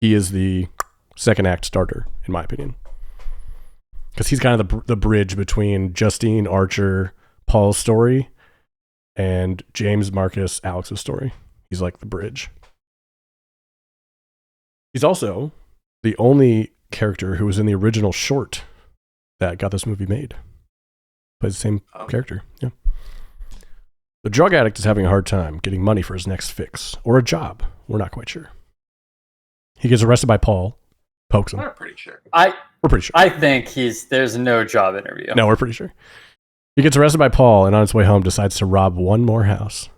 He is the second act starter, in my opinion. Because he's kind of the bridge between Justine, Archer, Paul's story, and James, Marcus, Alex's story. He's like the bridge. He's also the only character who was in the original short that got this movie made. Plays the same character. Yeah. The drug addict is having a hard time getting money for his next fix or a job. We're not quite sure. He gets arrested by Paul, pokes him. We're pretty sure. We're pretty sure. I think there's no job interview. No, we're pretty sure. He gets arrested by Paul and on his way home decides to rob one more house.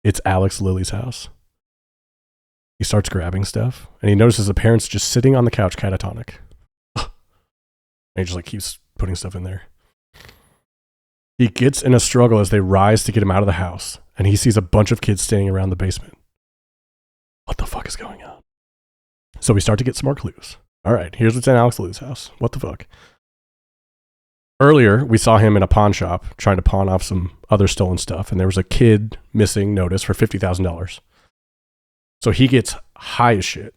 It's Alex Lily's house. He starts grabbing stuff and he notices the parents just sitting on the couch catatonic. And he just like keeps putting stuff in there. He gets in a struggle as they rise to get him out of the house and he sees a bunch of kids standing around the basement. What the fuck is going on? So we start to get some more clues. All right, here's what's in Alex Lily's house. What the fuck? Earlier, we saw him in a pawn shop trying to pawn off some other stolen stuff, and there was a kid missing notice for $50,000. So he gets high as shit,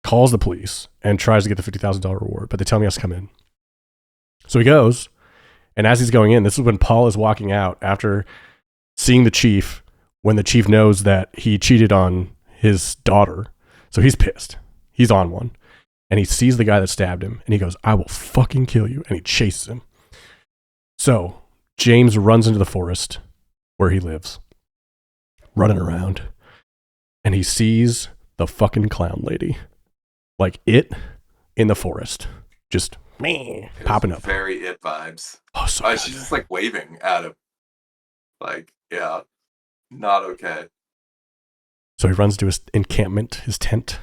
calls the police, and tries to get the $50,000 reward, but they tell him he has to come in. So he goes, and as he's going in, this is when Paul is walking out after seeing the chief, when the chief knows that he cheated on his daughter. So he's pissed. He's on one. And he sees the guy that stabbed him, and he goes, I will fucking kill you. And he chases him. So James runs into the forest where he lives, running around, and he sees the fucking clown lady. Like it in the forest. Just popping up. Very It vibes. Oh, so she's just like waving at him. Like, yeah, not okay. So he runs to his encampment, his tent,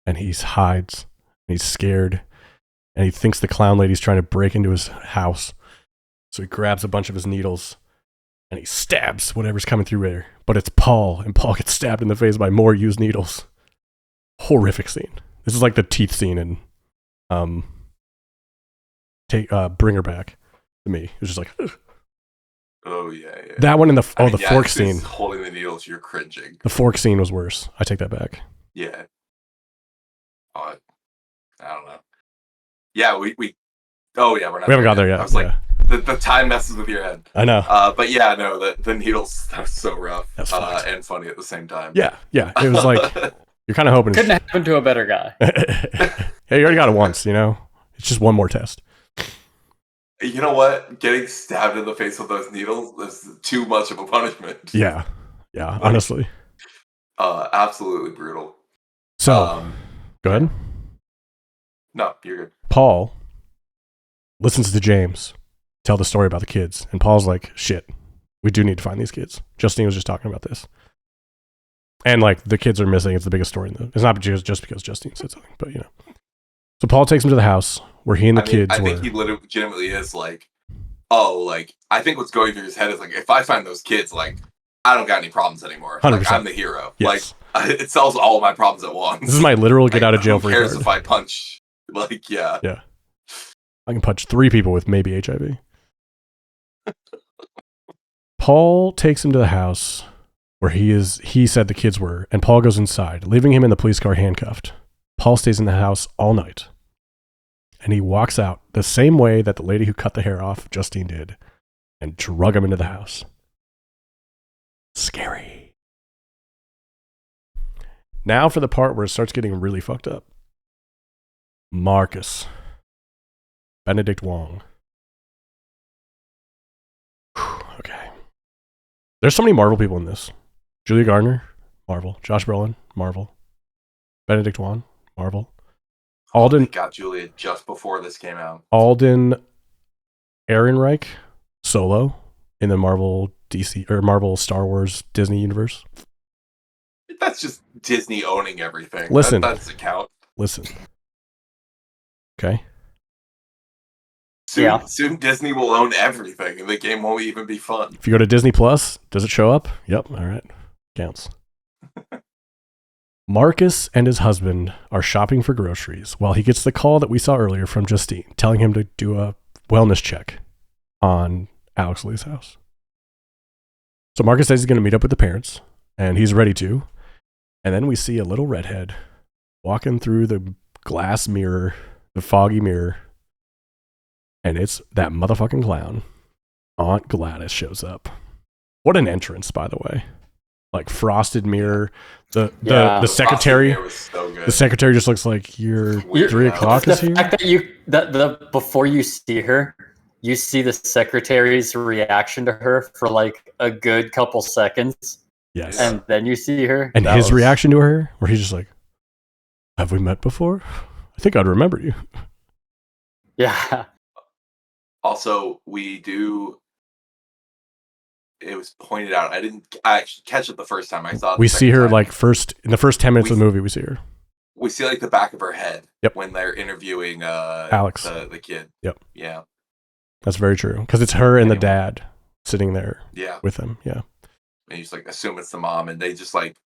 and he hides, and he's scared, and he thinks the clown lady's trying to break into his house. So he grabs a bunch of his needles, and he stabs whatever's coming through there. But it's Paul, and Paul gets stabbed in the face by more used needles. Horrific scene. This is like the teeth scene in Bring Her Back to me. It was just like, ugh. Oh, yeah. That one in the fork scene. Holding the needles, you're cringing. The fork scene was worse. I take that back. Yeah. I don't know. Yeah, we we're not. We haven't got there yet. I was like, the time messes with your head. I know. But yeah, no, the needles, that was so rough and funny at the same time. Yeah. It was like, you're kind of hoping. Couldn't happen to a better guy. Hey, you already got it once, you know? It's just one more test. You know what? Getting stabbed in the face with those needles is too much of a punishment. Yeah, honestly. Absolutely brutal. So, go ahead. No, you're good. Paul listens to James tell the story about the kids, and Paul's like, shit, we do need to find these kids. Justine was just talking about this. And, like, the kids are missing. It's the biggest story. It's not just because Justine said something, but, you know. So Paul takes him to the house where he and the kids I think he legitimately is like, I think what's going through his head is like, if I find those kids, like, I don't got any problems anymore. 100%. Like, I'm the hero. Yes. Like, it solves all of my problems at once. This is my literal get out of jail free card. Who cares if I punch? Like, yeah. Yeah. I can punch 3 people with maybe HIV. Paul takes him to the house where he said the kids were, and Paul goes inside, leaving him in the police car handcuffed. Paul stays in the house all night, and he walks out the same way that the lady who cut the hair off Justine did, and drug him into the house. Scary. Now for the part where it starts getting really fucked up. Marcus. Benedict Wong. Okay. There's so many Marvel people in this. Julia Gardner, Marvel. Josh Brolin, Marvel. Benedict Wong, Marvel. Alden got Julia just before this came out. Alden Ehrenreich, Solo, in the Marvel DC or Marvel Star Wars Disney universe. That's just Disney owning everything. Listen, that doesn't count. Listen. Okay. Soon Disney will own everything, and the game won't even be fun. If you go to Disney Plus, does it show up? Yep. All right. Counts. Marcus and his husband are shopping for groceries while he gets the call that we saw earlier from Justine, telling him to do a wellness check on Alex Lee's house. So Marcus says he's going to meet up with the parents, and he's ready to. And then we see a little redhead walking through the glass mirror, the foggy mirror, and it's that motherfucking clown. Aunt Gladys shows up. What an entrance, by the way. like frosted mirror. The Yeah. secretary. Was so good. The secretary just looks like your Weird 3 o'clock is The here. fact that the before you see her, you see the secretary's reaction to her for like a good couple seconds, Yes. and then you see her. And his reaction to her, where he's just like, "Have we met before? I think I'd remember you." Yeah. Also, it was pointed out. I didn't actually catch it the first time I saw it. We see her like in the first 10 minutes of the movie. We see her. We see like the back of her head. Yep. When they're interviewing Alex, the kid. Yep. Yeah. That's very true because it's her and the dad sitting there. Yeah. With him. Yeah. And he's like, assume it's the mom, and they just like,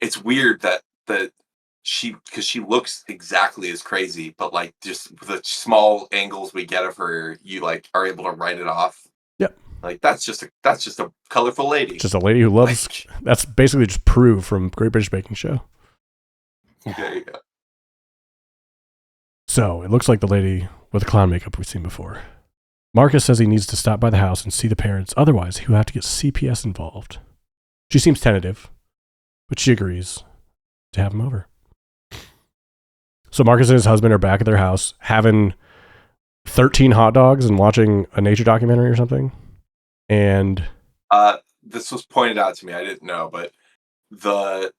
it's weird that because she looks exactly as crazy, but like just the small angles we get of her, you like are able to write it off. Yep. Like that's just a colorful lady. Just a lady who loves. That's basically just Prue from Great British Baking Show. There you go. So it looks like the lady with the clown makeup we've seen before. Marcus says he needs to stop by the house and see the parents. Otherwise, he will have to get CPS involved. She seems tentative, but she agrees to have him over. So Marcus and his husband are back at their house having 13 hot dogs and watching a nature documentary or something. And this was pointed out to me. I didn't know, but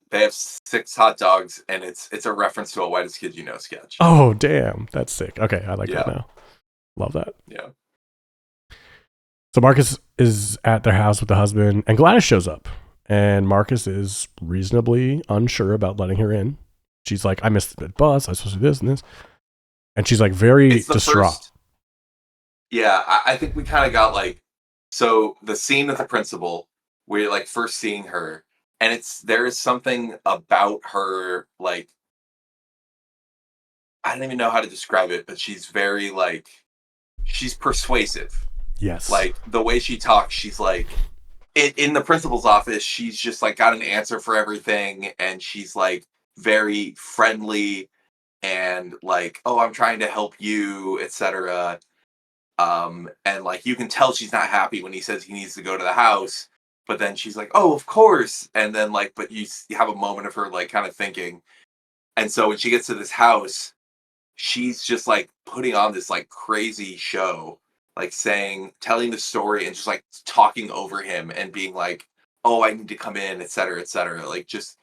they have 6 hot dogs, and it's a reference to a Whitest Kid You Know sketch. Oh, damn. That's sick. Okay, I like that now. Love that. Yeah. So Marcus is at their house with the husband, and Gladys shows up. And Marcus is reasonably unsure about letting her in. She's like, I missed the bus. I was supposed to do this and this. And she's like very distraught. I think we kind of got like, so the scene with the principal, we're like first seeing her, and there is something about her, like, I don't even know how to describe it, but she's very like, she's persuasive. Yes. Like the way she talks, she's like, in the principal's office, she's just like got an answer for everything, and she's like very friendly and like, oh, I'm trying to help you, etc. And like you can tell she's not happy when he says he needs to go to the house, but then she's like, oh, of course. And then like, but you have a moment of her like kind of thinking. And so when she gets to this house, she's just like putting on this like crazy show, like telling the story and just like talking over him and being like, oh, I need to come in, etc., etc. Like just,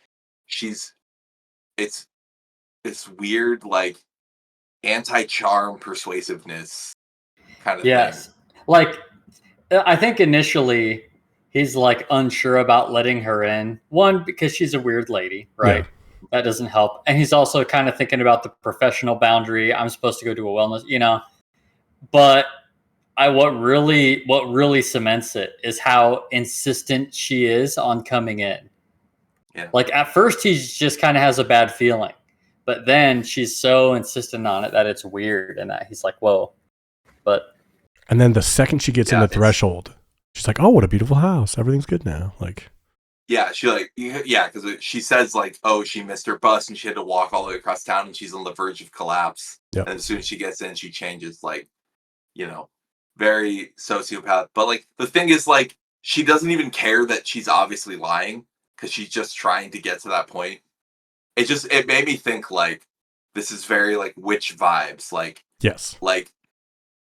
it's this weird, like anti-charm persuasiveness kind of thing. Like, I think initially he's like unsure about letting her in. One, because she's a weird lady, right? Yeah. That doesn't help. And he's also kind of thinking about the professional boundary. I'm supposed to go do a wellness, but what really cements it is how insistent she is on coming in. Yeah. Like at first he just kind of has a bad feeling, but then she's so insistent on it that it's weird, and that he's like, whoa. And then the second she gets in the threshold, she's like, oh, what a beautiful house. Everything's good now. Like, yeah, because she says like, oh, she missed her bus and she had to walk all the way across town and she's on the verge of collapse. Yep. And as soon as she gets in, she changes, like, very sociopath. But like the thing is, like, she doesn't even care that she's obviously lying because she's just trying to get to that point. It made me think like this is very like witch vibes. Like, yes, like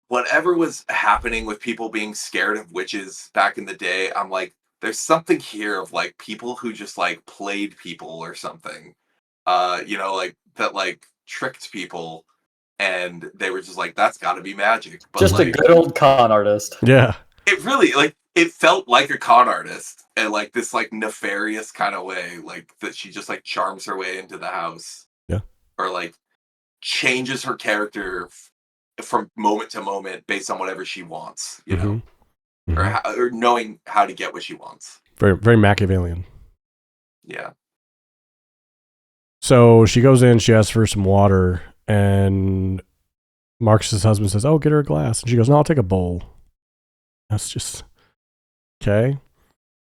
whatever was happening with people being scared of witches back in the day, I'm like, there's something here of like people who just like played people or something, like that, like tricked people, and they were just like, that's got to be magic. But just like, a good old con artist. Yeah, it really like it felt like a con artist, and like this like nefarious kind of way, like that she just like charms her way into the house, or like changes her character from moment to moment based on whatever she wants, or knowing how to get what she wants. Very, very Machiavellian. Yeah. So she goes in, she asks for some water, and Marcus's husband says, oh, get her a glass. And she goes, no, I'll take a bowl. That's just, okay.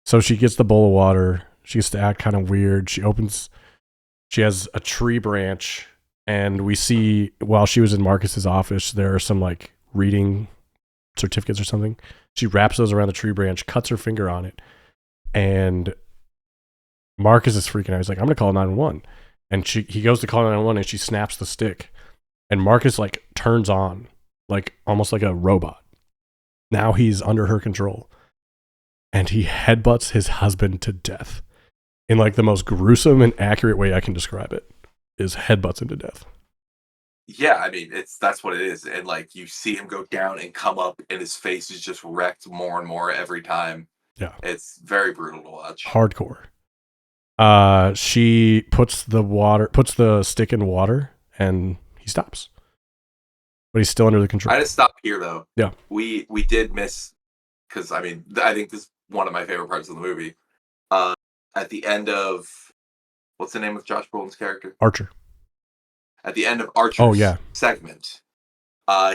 So she gets the bowl of water. She gets to act kind of weird. She has a tree branch, and we see while she was in Marcus's office, there are some like reading certificates or something. She wraps those around the tree branch, cuts her finger on it, and Marcus is freaking out. He's like, I'm gonna call 911. And he goes to call 911 and she snaps the stick. And Marcus like turns on, like almost like a robot. Now he's under her control. And he headbutts his husband to death. In like the most gruesome and accurate way I can describe it, is headbutts him to death. Yeah, I mean, that's what it is. And like you see him go down and come up and his face is just wrecked more and more every time. Yeah. It's very brutal to watch. Hardcore. She puts the stick in water and he stops. But he's still under the control. I just stop here though. Yeah. We did miss, because I mean, I think this is one of my favorite parts of the movie. At the end of, what's the name of Josh Brolin's character? Archer. At the end of Archer's segment,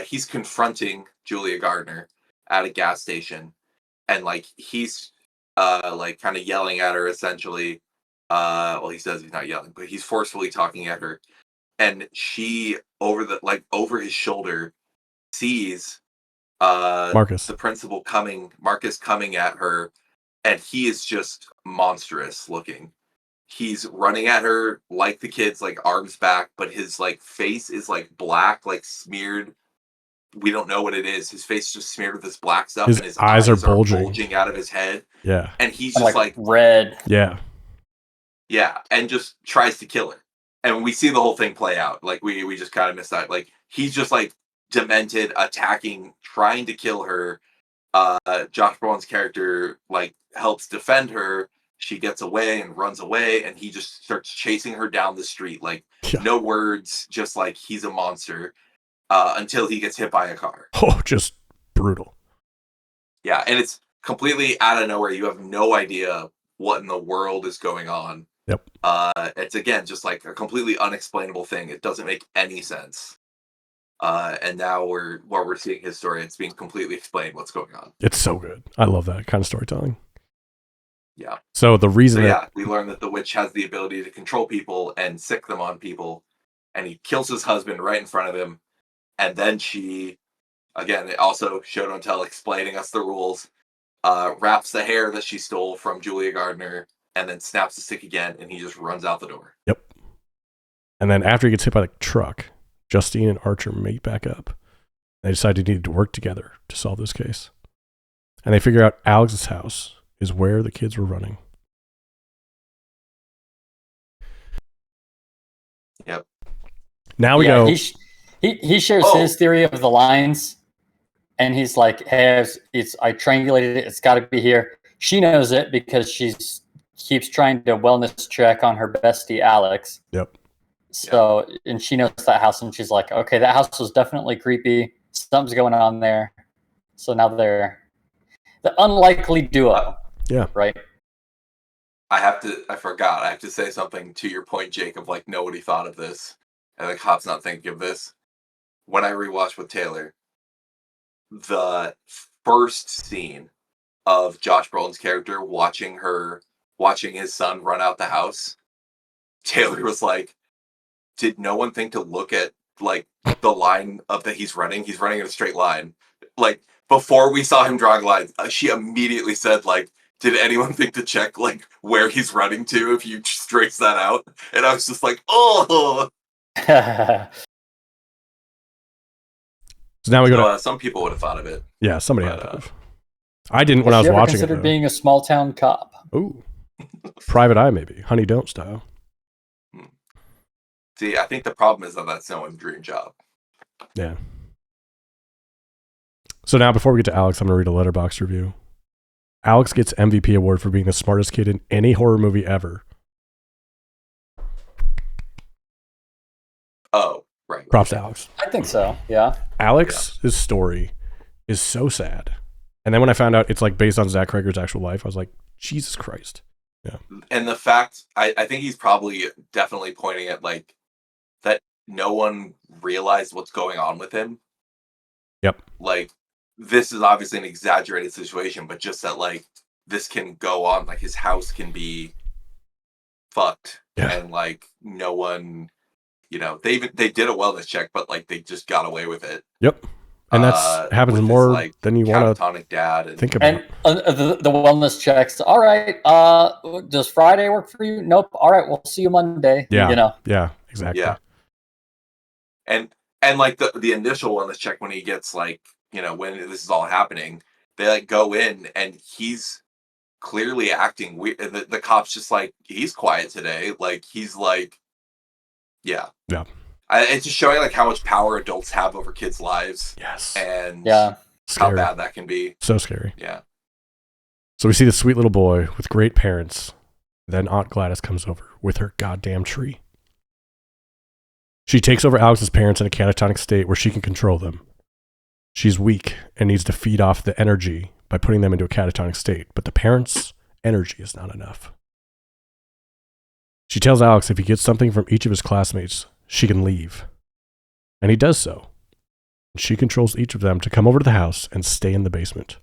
he's confronting Julia Gardner at a gas station, and like he's like kind of yelling at her essentially. Well, he says he's not yelling, but he's forcefully talking at her, and she over his shoulder sees Marcus, the principal Marcus coming at her, and he is just monstrous looking. He's running at her like the kids, like arms back, but his like face is like black, like smeared. We don't know what it is. His face is just smeared with this black stuff, and his eyes are bulging out of his head. Yeah, and he's just like red. Yeah, and just tries to kill her. And we see the whole thing play out. Like we just kind of missed that. Like he's just like demented, attacking, trying to kill her. Josh Brolin's character like helps defend her. She gets away and runs away, and he just starts chasing her down the street. Like no words, just like he's a monster, until he gets hit by a car. Oh, just brutal. Yeah, and it's completely out of nowhere. You have no idea what in the world is going on. Yep. It's again just like a completely unexplainable thing. It doesn't make any sense. And now while we're seeing his story, it's being completely explained what's going on. It's so good. I love that kind of storytelling. Yeah. So the reason we learn that the witch has the ability to control people and sick them on people, and he kills his husband right in front of him, and then she, again, it also show don't tell, explaining us the rules, wraps the hair that she stole from Julia Gardner, and then snaps the stick again, and he just runs out the door. Yep. And then after he gets hit by the truck, Justine and Archer meet back up. They decide they needed to work together to solve this case. And they figure out Alex's house is where the kids were running. Yep. Now we go. He shares his theory of the lines, and he's like, "Hey, I triangulated it. It's got to be here." She knows it because she keeps trying to wellness check on her bestie Alex. Yep. So, and she knows that house, and she's like, "Okay, that house was definitely creepy. Something's going on there." So now they're the unlikely duo. Yeah. Right. I have to say something to your point, Jake, of like nobody thought of this. And like Hop's not thinking of this. When I rewatched with Taylor, the first scene of Josh Brolin's character watching his son run out the house, Taylor was like, did no one think to look at like the line of that he's running? He's running in a straight line. Like before we saw him drawing lines, she immediately said like, did anyone think to check like where he's running to if you just trace that out? And I was just like, oh. So now we go to some people would have thought of it. Yeah, somebody had to have. I didn't when I was watching it. Considered being a small town cop. Ooh, Private Eye maybe, Honey Don't style. See, I think the problem is that that's no one's dream job. Yeah. So now before we get to Alex, I'm going to read a Letterboxd review. Alex gets MVP award for being the smartest kid in any horror movie ever. Oh, right. Props to Alex. I think so, yeah. Alex's story is so sad. And then when I found out it's like based on Zach Cregger's actual life, I was like, Jesus Christ. Yeah. And the fact, I think he's probably definitely pointing at like that no one realized what's going on with him. Yep. Like, this is obviously an exaggerated situation, but just that like this can go on, like his house can be fucked. Yeah. And like no one, they did a wellness check, but like they just got away with it. Yep. And that's happens with more his, like, than you want to catatonic dad. And think about. And the wellness checks. All right. Does Friday work for you? Nope. All right. We'll see you Monday. Yeah. You know. Yeah. Exactly. Yeah. And like the initial wellness check when he gets, like, you know, when this is all happening, they like go in and he's clearly acting weird. The cop's just like, he's quiet today. Like, he's like, yeah. It's just showing like how much power adults have over kids' lives. Yes. And Yeah. how bad that can be. So scary. Yeah. So we see the sweet little boy with great parents. Then Aunt Gladys comes over with her goddamn tree. She takes over Alex's parents in a catatonic state where she can control them. She's weak and needs to feed off the energy by putting them into a catatonic state, but the parents' energy is not enough. She tells Alex if he gets something from each of his classmates, she can leave. And he does so. She controls each of them to come over to the house and stay in the basement.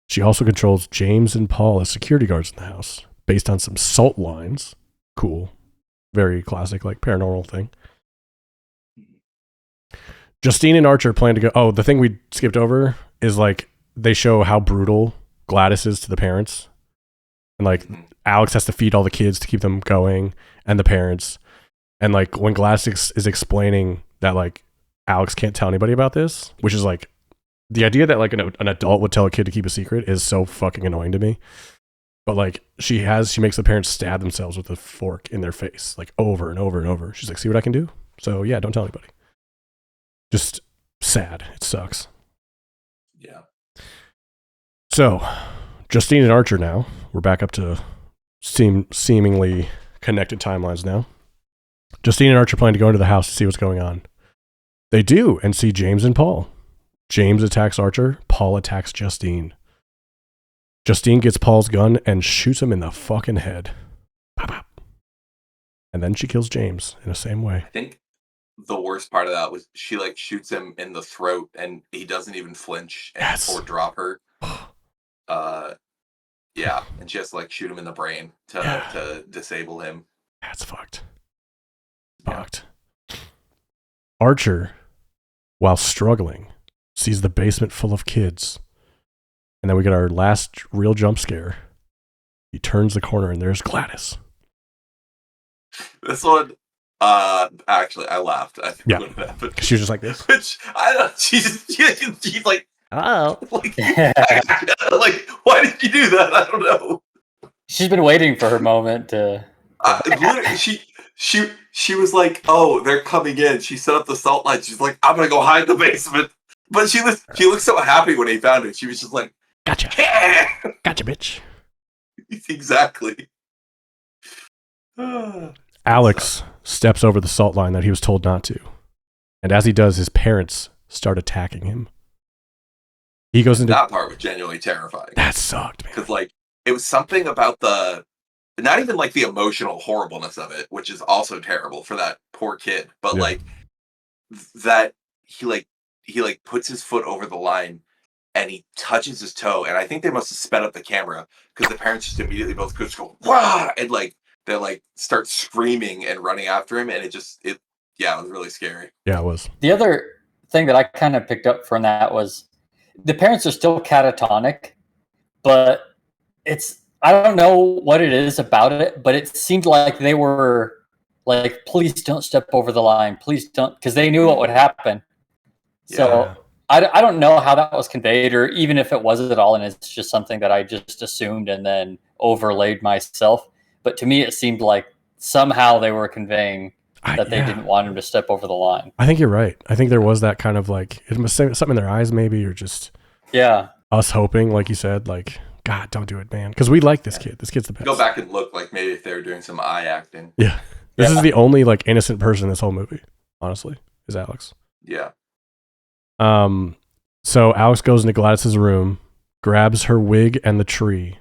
She also controls James and Paul as security guards in the house, based on some salt lines. Cool. Very classic, like, paranormal thing. Justine and Archer plan to go. Oh, the thing we skipped over is, like, they show how brutal Gladys is to the parents. And, like, Alex has to feed all the kids to keep them going, and the parents. And, like, when Gladys is explaining that, like, Alex can't tell anybody about this, which is, like, the idea that, like, an adult would tell a kid to keep a secret is so fucking annoying to me. But, like, she makes the parents stab themselves with a fork in their face, like, over and over and over. She's like, see what I can do? So, yeah, don't tell anybody. Just sad. It sucks. Yeah. So, Justine and Archer now. We're back up to seemingly connected timelines now. Justine and Archer plan to go into the house to see what's going on. They do, and see James and Paul. James attacks Archer. Paul attacks Justine. Justine gets Paul's gun and shoots him in the fucking head. Pop, pop. And then she kills James in the same way. I think the worst part of that was she, like, shoots him in the throat and he doesn't even flinch or drop her. Yeah, and she has to, like, shoot him in the brain to disable him. That's fucked. Yeah. Fucked. Archer, while struggling, sees the basement full of kids. And then we get our last real jump scare. He turns the corner and there's Gladys. This one, actually, I laughed. I think when it happened. She was just like this. Which, I don't know, she's like, oh. Like, why did you do that? I don't know. She's been waiting for her moment to. Literally, she was like, oh, they're coming in. She set up the salt line. She's like, I'm gonna go hide in the basement. But she looked so happy when he found her. She was just like, gotcha. Gotcha, bitch. Exactly. Alex steps over the salt line that he was told not to. And as he does, his parents start attacking him. He goes into... That part was genuinely terrifying. That sucked, man. Because, like, it was something about not even, like, the emotional horribleness of it, which is also terrible for that poor kid. But, like, that he puts his foot over the line and he touches his toe. And I think they must have sped up the camera because the parents just immediately both just go, wah! And, like, they, like, start screaming and running after him. And it was really scary. Yeah, it was. The other thing that I kind of picked up from that was the parents are still catatonic, but I don't know what it is about it, but it seemed like they were like, please don't step over the line. Please don't, because they knew what would happen. Yeah. So I don't know how that was conveyed, or even if it was at all, and it's just something that I just assumed and then overlaid myself. But to me, it seemed like somehow they were conveying that they didn't want him to step over the line. I think you're right. I think there was that kind of like, it must say something in their eyes maybe, or just us hoping, like you said, like, God, don't do it, man. Because we like this kid. This kid's the best. Go back and look, like, maybe if they were doing some eye acting. Yeah. This is the only, like, innocent person in this whole movie, honestly, is Alex. Yeah. So Alex goes into Gladys's room, grabs her wig and the tree.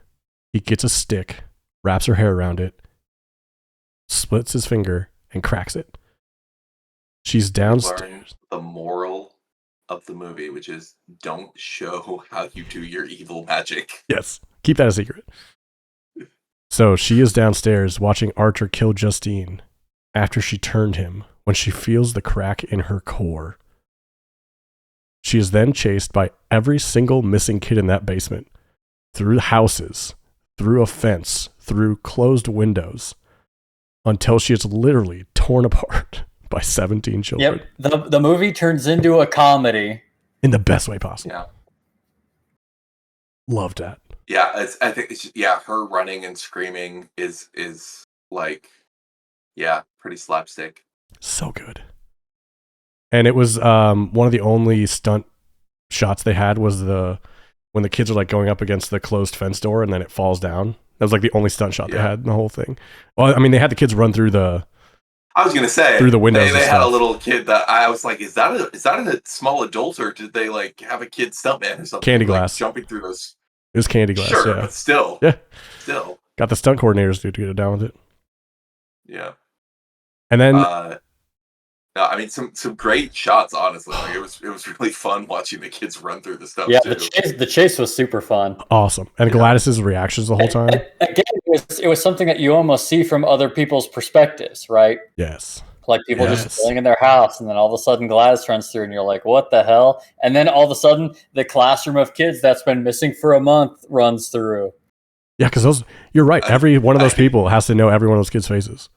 He gets a stick, wraps her hair around it, splits his finger, and cracks it. She's downstairs. The moral of the movie, which is don't show how you do your evil magic. Yes. Keep that a secret. So she is downstairs watching Archer kill Justine after she turned him when she feels the crack in her core. She is then chased by every single missing kid in that basement, through houses, through a fence, through closed windows, until she is literally torn apart by 17 children. Yep. The movie turns into a comedy in the best way possible. Yeah. Loved that. Yeah, I think her running and screaming is like, pretty slapstick. So good. And it was one of the only stunt shots they had was when the kids are like going up against the closed fence door and then it falls down. That was like the only stunt shot they had in the whole thing. Well, I mean, they had the kids run through the. I was gonna say through the windows. They had a little kid that I was like, is that a small adult or did they like have a kid stuntman or something? Candy like, glass jumping through those. It was Candy Glass. Sure, yeah. But still. Yeah. Still. Got the stunt coordinators to get it down with it. Yeah. And then. No, I mean some great shots. Honestly, like, it was really fun watching the kids run through the stuff. Yeah, too. the chase was super fun. Awesome, and Gladys's reactions the whole time. Again, it was something that you almost see from other people's perspectives, right? Yes. Like people just chilling in their house, and then all of a sudden Gladys runs through, and you're like, "What the hell?" And then all of a sudden, the classroom of kids that's been missing for a month runs through. Yeah, because you're right. Every one of those people has to know every one of those kids' faces.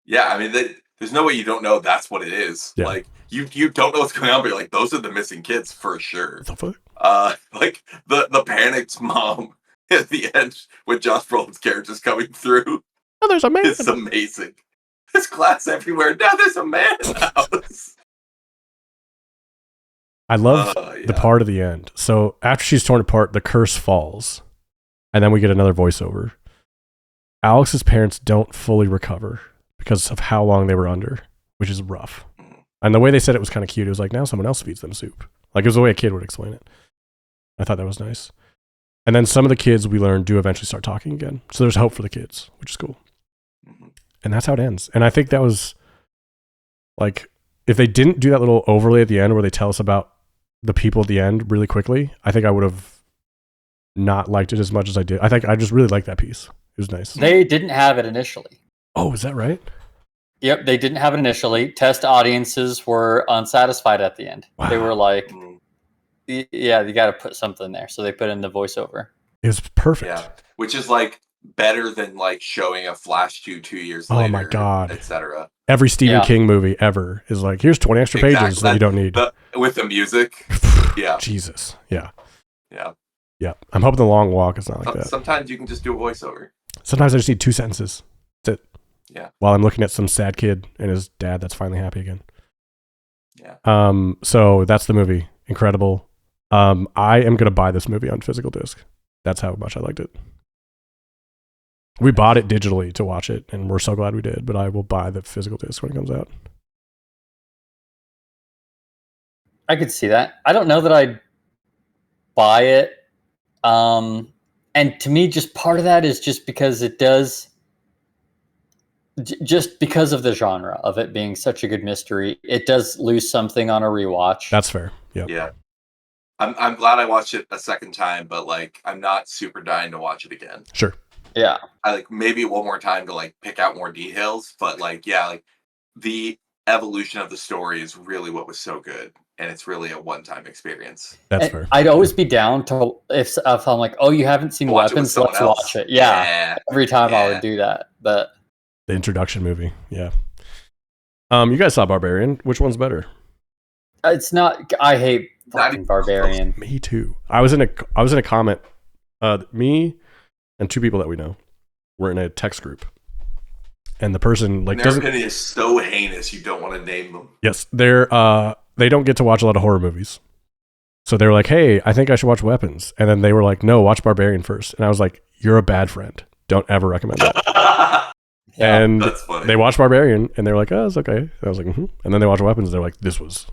Yeah, I mean, there's no way you don't know that's what it is. Yeah. Like you don't know what's going on, but you're like, those are the missing kids for sure. What the fuck? Like the panicked mom at the end when Josh Brolin's character's coming through. Oh, there's a man. It's amazing. There's glass everywhere. Now there's a man in the house. I love the part of the end. So after she's torn apart, the curse falls. And then we get another voiceover. Alex's parents don't fully recover because of how long they were under, which is rough. And the way they said it was kind of cute. It was like, now someone else feeds them soup. Like it was the way a kid would explain it. I thought that was nice. And then some of the kids we learned do eventually start talking again. So there's hope for the kids, which is cool. And that's how it ends. And I think that was like, if they didn't do that little overlay at the end where they tell us about the people at the end really quickly, I think I would have not liked it as much as I did. I think I just really liked that piece. It was nice. They didn't have it initially. Oh, is that right? Yep, they didn't have it initially. Test audiences were unsatisfied at the end. Wow. They were like, yeah, you got to put something there. So they put in the voiceover. It was perfect. Yeah, which is like better than like showing a flash to 2 years later. Oh my God. Etc. Every Stephen King movie ever is like, here's 20 extra pages that you don't need. With the music. Yeah. Jesus. Yeah. Yeah. Yeah. I'm hoping The Long Walk is not like that. Sometimes you can just do a voiceover. Sometimes I just need 2 sentences. That's it. Yeah. While I'm looking at some sad kid and his dad that's finally happy again. Yeah. So that's the movie. Incredible. I am gonna buy this movie on physical disc. That's how much I liked it. We bought it digitally to watch it, and we're so glad we did, but I will buy the physical disc when it comes out. I could see that. I don't know that I'd buy it. And to me, just part of that is just because it does, just because of the genre of it being such a good mystery, it does lose something on a rewatch. That's fair. Yep. Yeah. I'm glad I watched it a second time, but like I'm not super dying to watch it again. Sure. Yeah. I like maybe one more time to like pick out more details, but like like the evolution of the story is really what was so good, and it's really a one-time experience. That's fair. I'd always be down to if I'm like, oh, you haven't seen Weapons, let's watch it. Yeah. Every time I would do that, but the introduction movie, yeah. You guys saw Barbarian. Which one's better? It's not. I hate fucking Barbarian. Me too. I was in a comment. Me and 2 people that we know were in a text group, and the person like their opinion is so heinous you don't want to name them. Yes, they don't get to watch a lot of horror movies, so they were like, "Hey, I think I should watch Weapons," and then they were like, "No, watch Barbarian first." And I was like, "You're a bad friend. Don't ever recommend that." Yeah, and that's funny. They watched Barbarian, and they were like, "Oh, it's okay." And I was like, "Mm-hmm." And then they watched Weapons, and they're like, "This was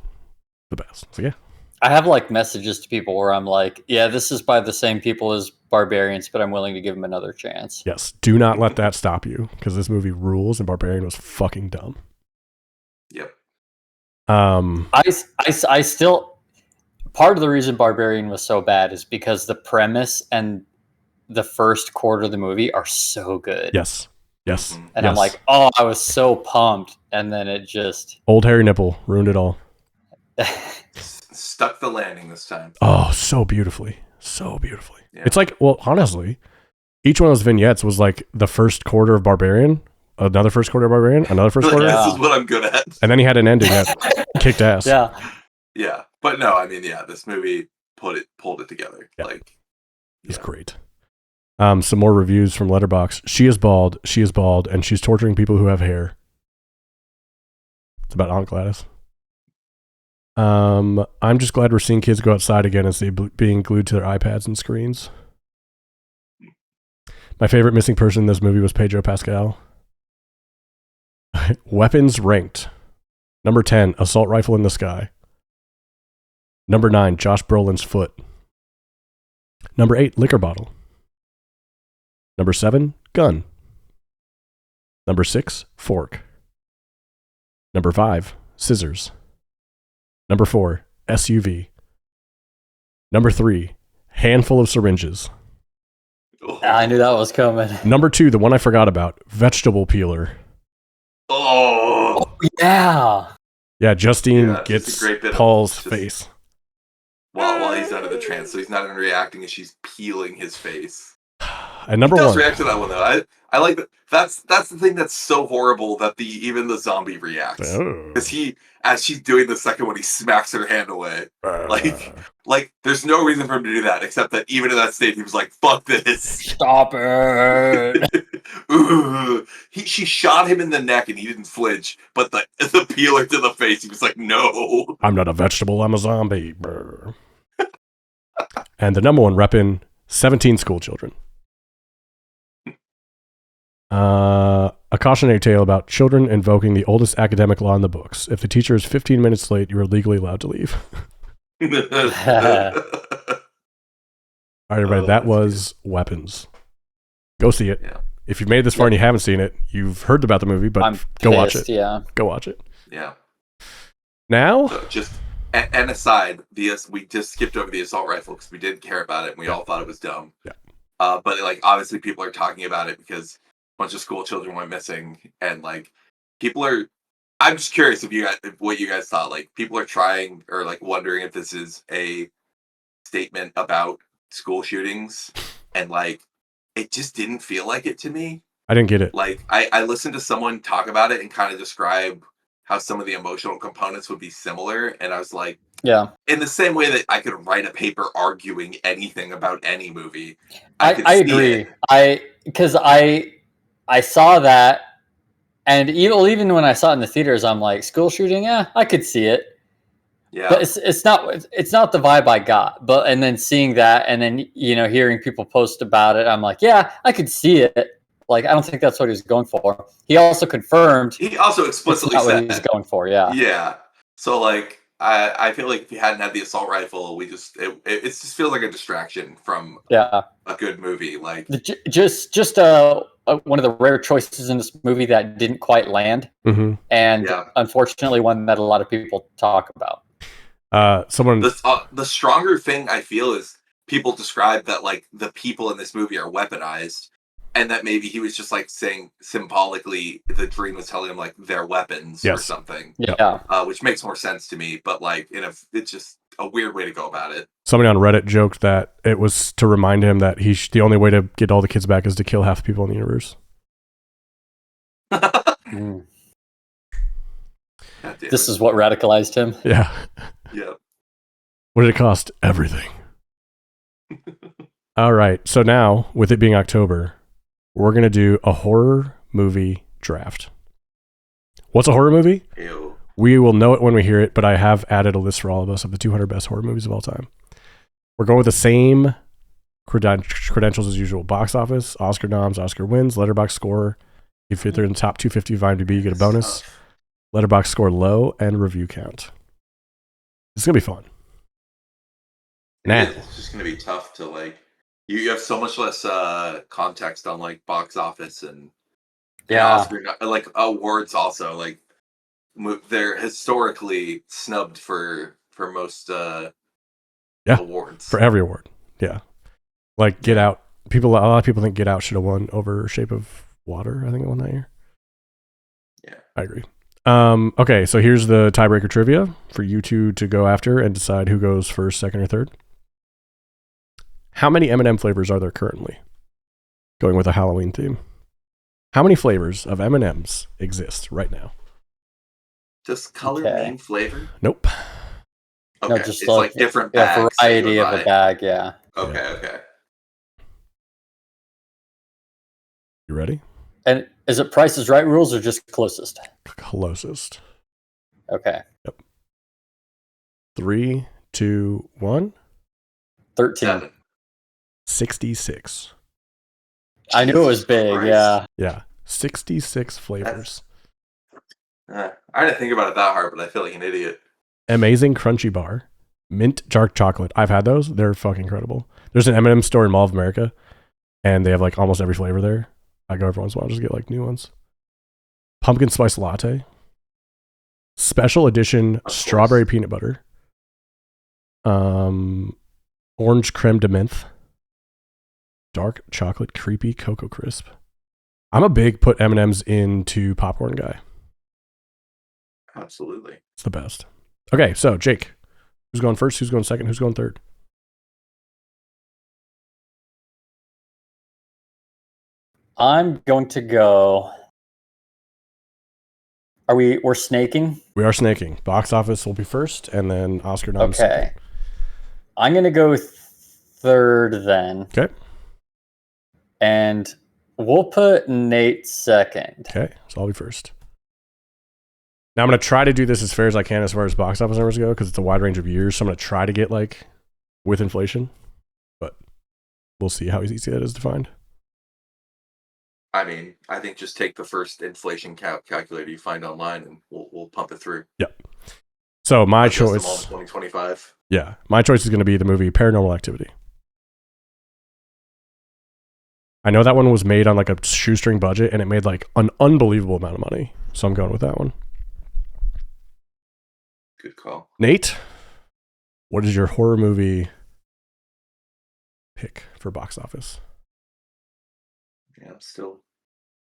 the best." So yeah. I have like messages to people where I'm like, yeah, this is by the same people as Barbarians, but I'm willing to give them another chance. Yes. Do not let that stop you, because this movie rules and Barbarian was fucking dumb. Yep. I still, part of the reason Barbarian was so bad is because the premise and the first quarter of the movie are so good. Yes. Yes. And yes. I'm like, oh, I was so pumped. And then it just... Old hairy nipple ruined it all. Stuck the landing this time. Oh, so beautifully. So beautifully. Yeah. It's like, well, honestly, each one of those vignettes was like the first quarter of Barbarian, another first quarter of Barbarian, another first quarter. This is what I'm good at. And then he had an ending that kicked ass. Yeah. But no, I mean, yeah, this movie pulled it together. Yeah. Like, it's great. Some more reviews from Letterboxd. She is bald, and she's torturing people who have hair. It's about Aunt Gladys. I'm just glad we're seeing kids go outside again instead of being glued to their iPads and screens. My favorite missing person in this movie was Pedro Pascal. Weapons ranked. Number 10, assault rifle in the sky. Number 9, Josh Brolin's foot. Number 8, liquor bottle. Number 7, gun. Number 6, fork. Number 5, scissors. Number 4, SUV. Number 3, handful of syringes. I knew that was coming. Number 2, the one I forgot about, vegetable peeler. Oh yeah. Yeah, Justine gets Paul's face. While he's out of the trance, so he's not even reacting as she's peeling his face. And number he does 1 react to that one though. I like that. That's the thing that's so horrible that even the zombie reacts because as she's doing the second one, he smacks her hand away. Like there's no reason for him to do that except that even in that state, he was like, "Fuck this, stop it." She shot him in the neck and he didn't flinch, but the peeler to the face, he was like, "No, I'm not a vegetable. I'm a zombie." And the number 1 repping 17 school children. A cautionary tale about children invoking the oldest academic law in the books. If the teacher is 15 minutes late, you are legally allowed to leave. All right, everybody, that was Weapons. Go see it. Yeah. If you've made this far and you haven't seen it, you've heard about the movie, but go watch it. Yeah. Go watch it. Yeah. Now? So just, and aside, we just skipped over the assault rifle because we didn't care about it and we all thought it was dumb. Yeah. But like, obviously people are talking about it because a bunch of school children went missing and like I'm just curious what you guys thought. Like people are trying or like wondering if this is a statement about school shootings and like it just didn't feel like it to me. I didn't get it. Like I listened to someone talk about it and kind of describe how some of the emotional components would be similar and I was like, yeah, in the same way that I could write a paper arguing anything about any movie. I agree. Because I saw that, and even when I saw it in the theaters, I'm like, school shooting, yeah, I could see it. Yeah, but it's not the vibe I got. But and then seeing that, and then hearing people post about it, I'm like, yeah, I could see it. Like, I don't think that's what he was going for. He also confirmed. He also explicitly said what he was going for. Yeah. Yeah. So like, I feel like if you hadn't had the assault rifle, it just feels like a distraction from a good movie. Like just one of the rare choices in this movie that didn't quite land, and unfortunately one that a lot of people talk about. The stronger thing I feel is people describe that like the people in this movie are weaponized, and that maybe he was just like saying symbolically the dream was telling him like they're weapons or something. Yeah. Which makes more sense to me, but like it's just a weird way to go about it. Somebody on Reddit joked that it was to remind him that the only way to get all the kids back is to kill half the people in the universe. This is what radicalized him. Yeah. Yeah. What did it cost? Everything. All right. So now, with it being October, we're going to do a horror movie draft. What's a horror movie? Ew. We will know it when we hear it, but I have added a list for all of us of the 200 best horror movies of all time. We're going with the same credentials as usual. Box office, Oscar noms, Oscar wins, Letterboxd score. If you're in the top 250 of IMDb, you get a bonus. Letterboxd score low, and review count. It's going to be fun. It's just going to be tough to like... You have so much less context on like box office and Oscar, like awards also. Like they're historically snubbed for most awards. For every award. Yeah. Like Get Out. A lot of people think Get Out should have won over Shape of Water. I think it won that year. Yeah. I agree. Okay, so here's the tiebreaker trivia for you two to go after and decide who goes first, second, or third. How many M&M flavors are there currently? Going with a Halloween theme. How many flavors of M&Ms exist right now? Does color mean flavor? Nope. Okay, No, just it's like different bags. A variety of a bag, yeah. Okay. You ready? And is it Price is Right rules or just closest? Closest. Okay. Yep. 3, 2, 1. 13. 7. 66. I knew it was big, Christ. yeah. Yeah. 66 flavors. I didn't think about it that hard, but I feel like an idiot. Amazing Crunchy Bar. Mint dark chocolate. I've had those. They're fucking incredible. There's an M&M store in Mall of America, and they have like almost every flavor there. I go every once in a while, just get like new ones. Pumpkin spice latte. Special edition strawberry peanut butter. Orange creme de menthe. Dark chocolate creepy Cocoa Crisp. I'm a big put M&Ms into popcorn guy. Absolutely. It's the best. Okay, so Jake, who's going first? Who's going second? Who's going third? I'm going to go. We're snaking? We are snaking. Box office will be first, and then Oscar noms. Okay. I'm going to go third then. Okay. And we'll put Nate second. Okay, so I'll be first. Now I'm going to try to do this as fair as I can as far as box office numbers go, because it's a wide range of years, so I'm going to try to get like with inflation, but we'll see how easy that is to find. I mean, I think just take the first inflation calculator you find online, and we'll pump it through. Yep. So my Adjust them choice, all to 2025. Yeah, my choice is going to be the movie Paranormal Activity. I know that one was made on like a shoestring budget, and it made like an unbelievable amount of money, so I'm going with that one. Good call. Nate, what is your horror movie pick for box office? Yeah, I'm still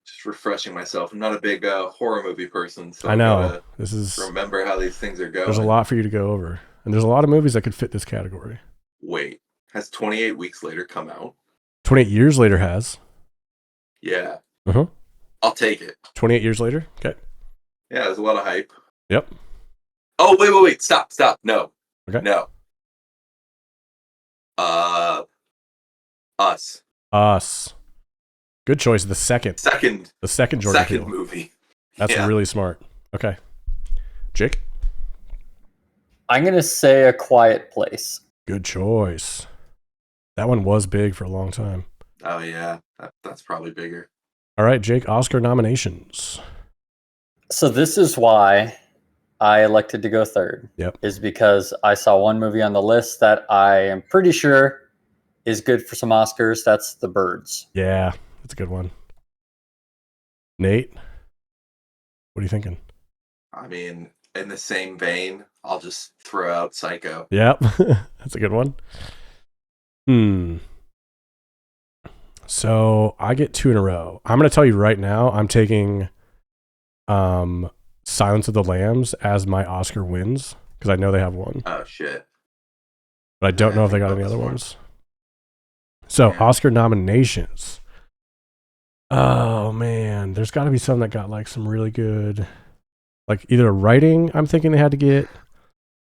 just refreshing myself. I'm not a big horror movie person, so I know this is remember how these things are going. There's a lot for you to go over, and there's a lot of movies that could fit this category. Wait, has 28 Weeks Later come out? 28 Years Later has. Yeah. Uh-huh. I'll take it. 28 Years Later? Okay. Yeah, there's a lot of hype. Yep. Oh, wait. Stop. No. Okay. No. Us. Us. Good choice. The second Jordan Peele movie. That's really smart. Okay. Jake? I'm going to say A Quiet Place. Good choice. That one was big for a long time. Oh, yeah. That's probably bigger. All right, Jake, Oscar nominations. So this is why I elected to go third. Yep. Is because I saw one movie on the list that I am pretty sure is good for some Oscars. That's The Birds. Yeah, that's a good one. Nate, what are you thinking? I mean, in the same vein, I'll just throw out Psycho. Yep, that's a good one. So I get 2 in a row. I'm going to tell you right now, I'm taking Silence of the Lambs as my Oscar wins, because I know they have one. Oh, shit. But I don't know if they got any other ones. So, Oscar nominations. Oh, man. There's got to be some that got like some really good, like either writing, I'm thinking they had to get,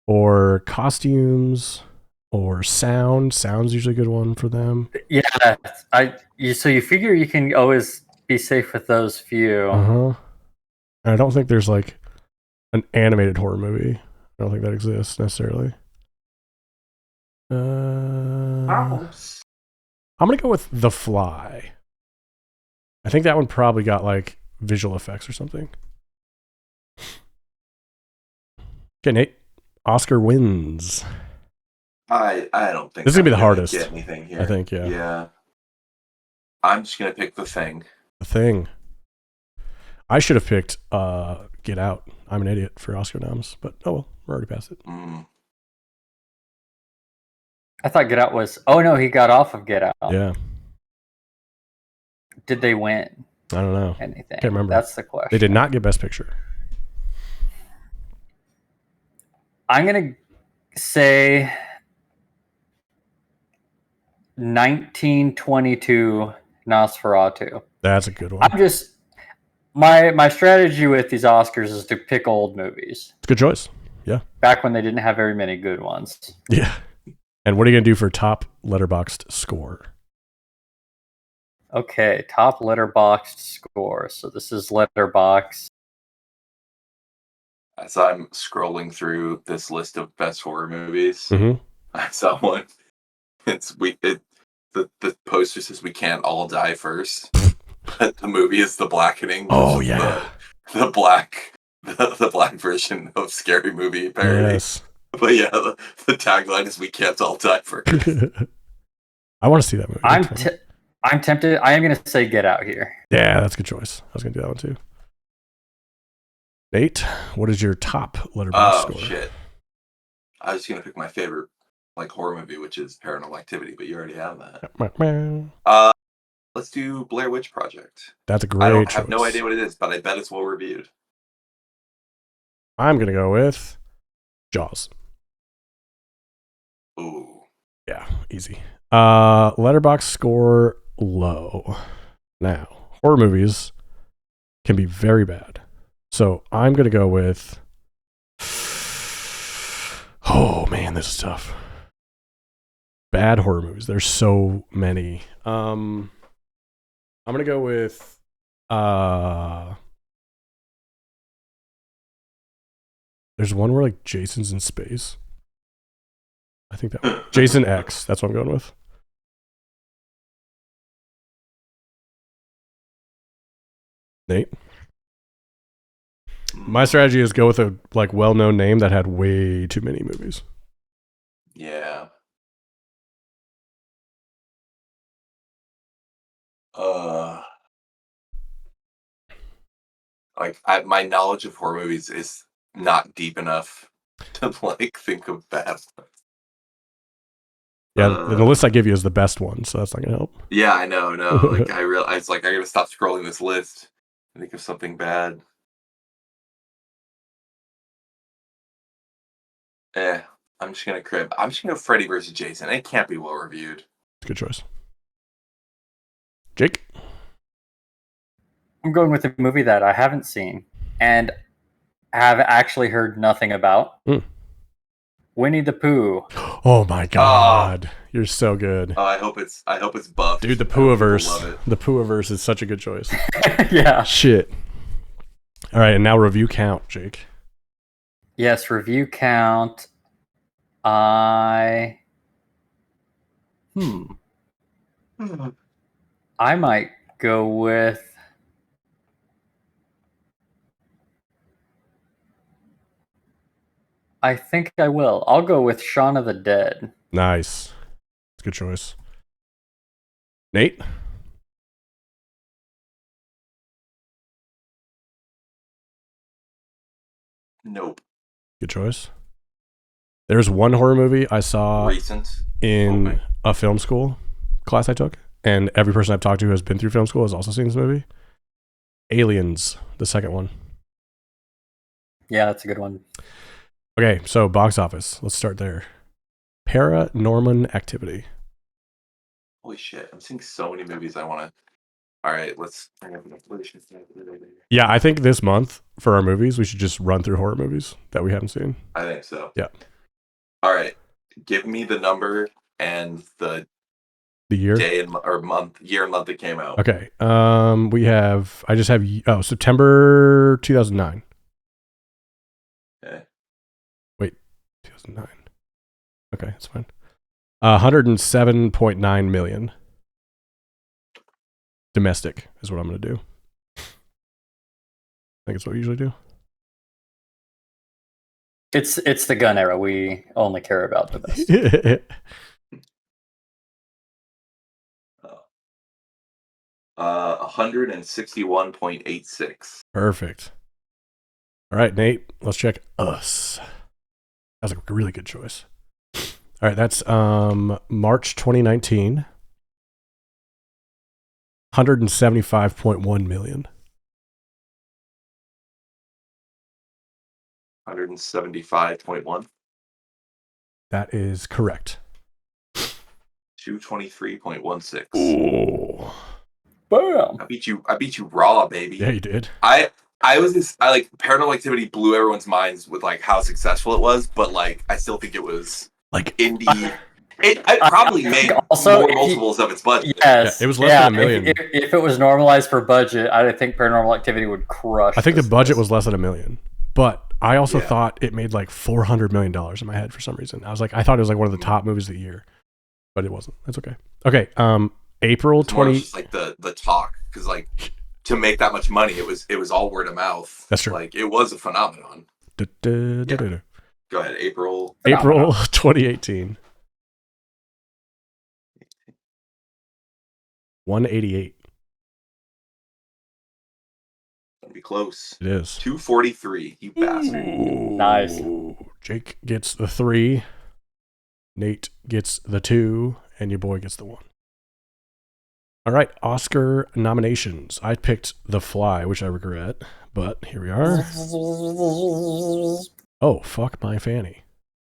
or costumes, or sound. Sound's usually a good one for them. Yeah. So you figure you can always be safe with those few. Uh-huh. And I don't think there's like an animated horror movie. I don't think that exists necessarily. I'm going to go with The Fly. I think that one probably got like visual effects or something. Okay, Nate. Oscar wins. I don't think this is going to be the hardest. Get anything here. I think, yeah. Yeah. I'm just going to pick The Thing. The Thing. I should have picked Get Out. I'm an idiot for Oscar noms, but oh well, we're already past it. I thought Get Out was... Oh, no, he got off of Get Out. Yeah. Did they win? I don't know. Anything? Can't remember. That's the question. They did not get Best Picture. I'm gonna say 1922 Nosferatu. That's a good one. I'm just my strategy with these Oscars is to pick old movies. It's a good choice. Yeah. Back when they didn't have very many good ones. Yeah. And what are you gonna do for top letterboxed score? Okay, top letterboxed score. So this is Letterboxd. As I'm scrolling through this list of best horror movies, I saw one. The poster says we can't all die first. But the movie is The Blackening. Oh yeah. The black version of Scary Movie parody. Yes. But yeah, the tagline is we can't all die first. I want to see that movie. I'm tempted. I am going to say Get Out here. Yeah, that's a good choice. I was going to do that one too. Nate, what is your top letterboxd score? Oh shit! I was going to pick my favorite horror movie, which is Paranormal Activity, but you already have that. Let's do Blair Witch Project. That's a great choice. I have no idea what it is, but I bet it's well reviewed. I'm going to go with Jaws. Ooh. Yeah, easy. Letterboxd score low. Now, horror movies can be very bad. So I'm going to go with... Oh, man, this is tough. Bad horror movies. There's so many. I'm going to go with... There's one where Jason's in space. I think that one. Jason X. That's what I'm going with. Nate? My strategy is go with a well-known name that had way too many movies. Yeah. My knowledge of horror movies is not deep enough to think of bad ones. Yeah, the list I give you is the best one, so that's not gonna help. Yeah, I know. No, I realized I gotta stop scrolling this list and think of something bad. I'm just gonna crib. I'm just gonna go Freddy versus Jason. It can't be well reviewed. Good choice. Jake? I'm going with a movie that I haven't seen and have actually heard nothing about. Winnie the Pooh. Oh my god. You're so good. I hope it's buffed. Dude, the Poohiverse. The Poohiverse is such a good choice. Yeah. Shit. All right, and now review count, Jake. Yes, review count. I might go with I think I will. I'll go with Shaun of the Dead. Nice. It's a good choice. Nate? Nope. Good choice. There's one horror movie I saw in a film school class I took, and every person I've talked to who has been through film school has also seen this movie. Aliens, the second one. Yeah, that's a good one. Okay, so box office. Let's start there. Paranormal Activity. Holy shit, I'm seeing so many movies I want to... Alright, let's... Yeah, I think this month, for our movies, we should just run through horror movies that we haven't seen. I think so. Yeah. Alright, give me the number and the year? Day and year and month it came out. Okay, I just have, September 2009. Okay. Wait, 2009. Okay, that's fine. 107.9 million. Domestic is what I'm going to do. I think it's what we usually do. It's the gun era. We only care about the best. 161.86. Perfect. All right, Nate, let's check Us. That's a really good choice. All right, that's March 2019. 175.1 million. 175.1. That is correct. 223.16. Ooh. Bam. I beat you raw, baby. Yeah, you did. I like Paranormal Activity blew everyone's minds with like how successful it was, but like I still think it was like indie. It probably made also, more multiples of its budget. Yes, yeah, it was less than $1 million. If it was normalized for budget, I think Paranormal Activity would crush. I think the budget was less than $1 million, but I also Yeah. thought it made like $400 million in my head for some reason. I thought it was like one of the top movies of the year, but it wasn't. That's okay. Okay, April 20. Just like the talk, because like to make that much money, it was all word of mouth. That's true. Like it was a phenomenon. Yeah. Go ahead, April 2018. 188. Gonna be close. It is 243. You bastard. Nice. Jake gets the 3. Nate gets the 2, and your boy gets the 1. All right, Oscar nominations. I picked The Fly, which I regret, but here we are. Oh, fuck my fanny.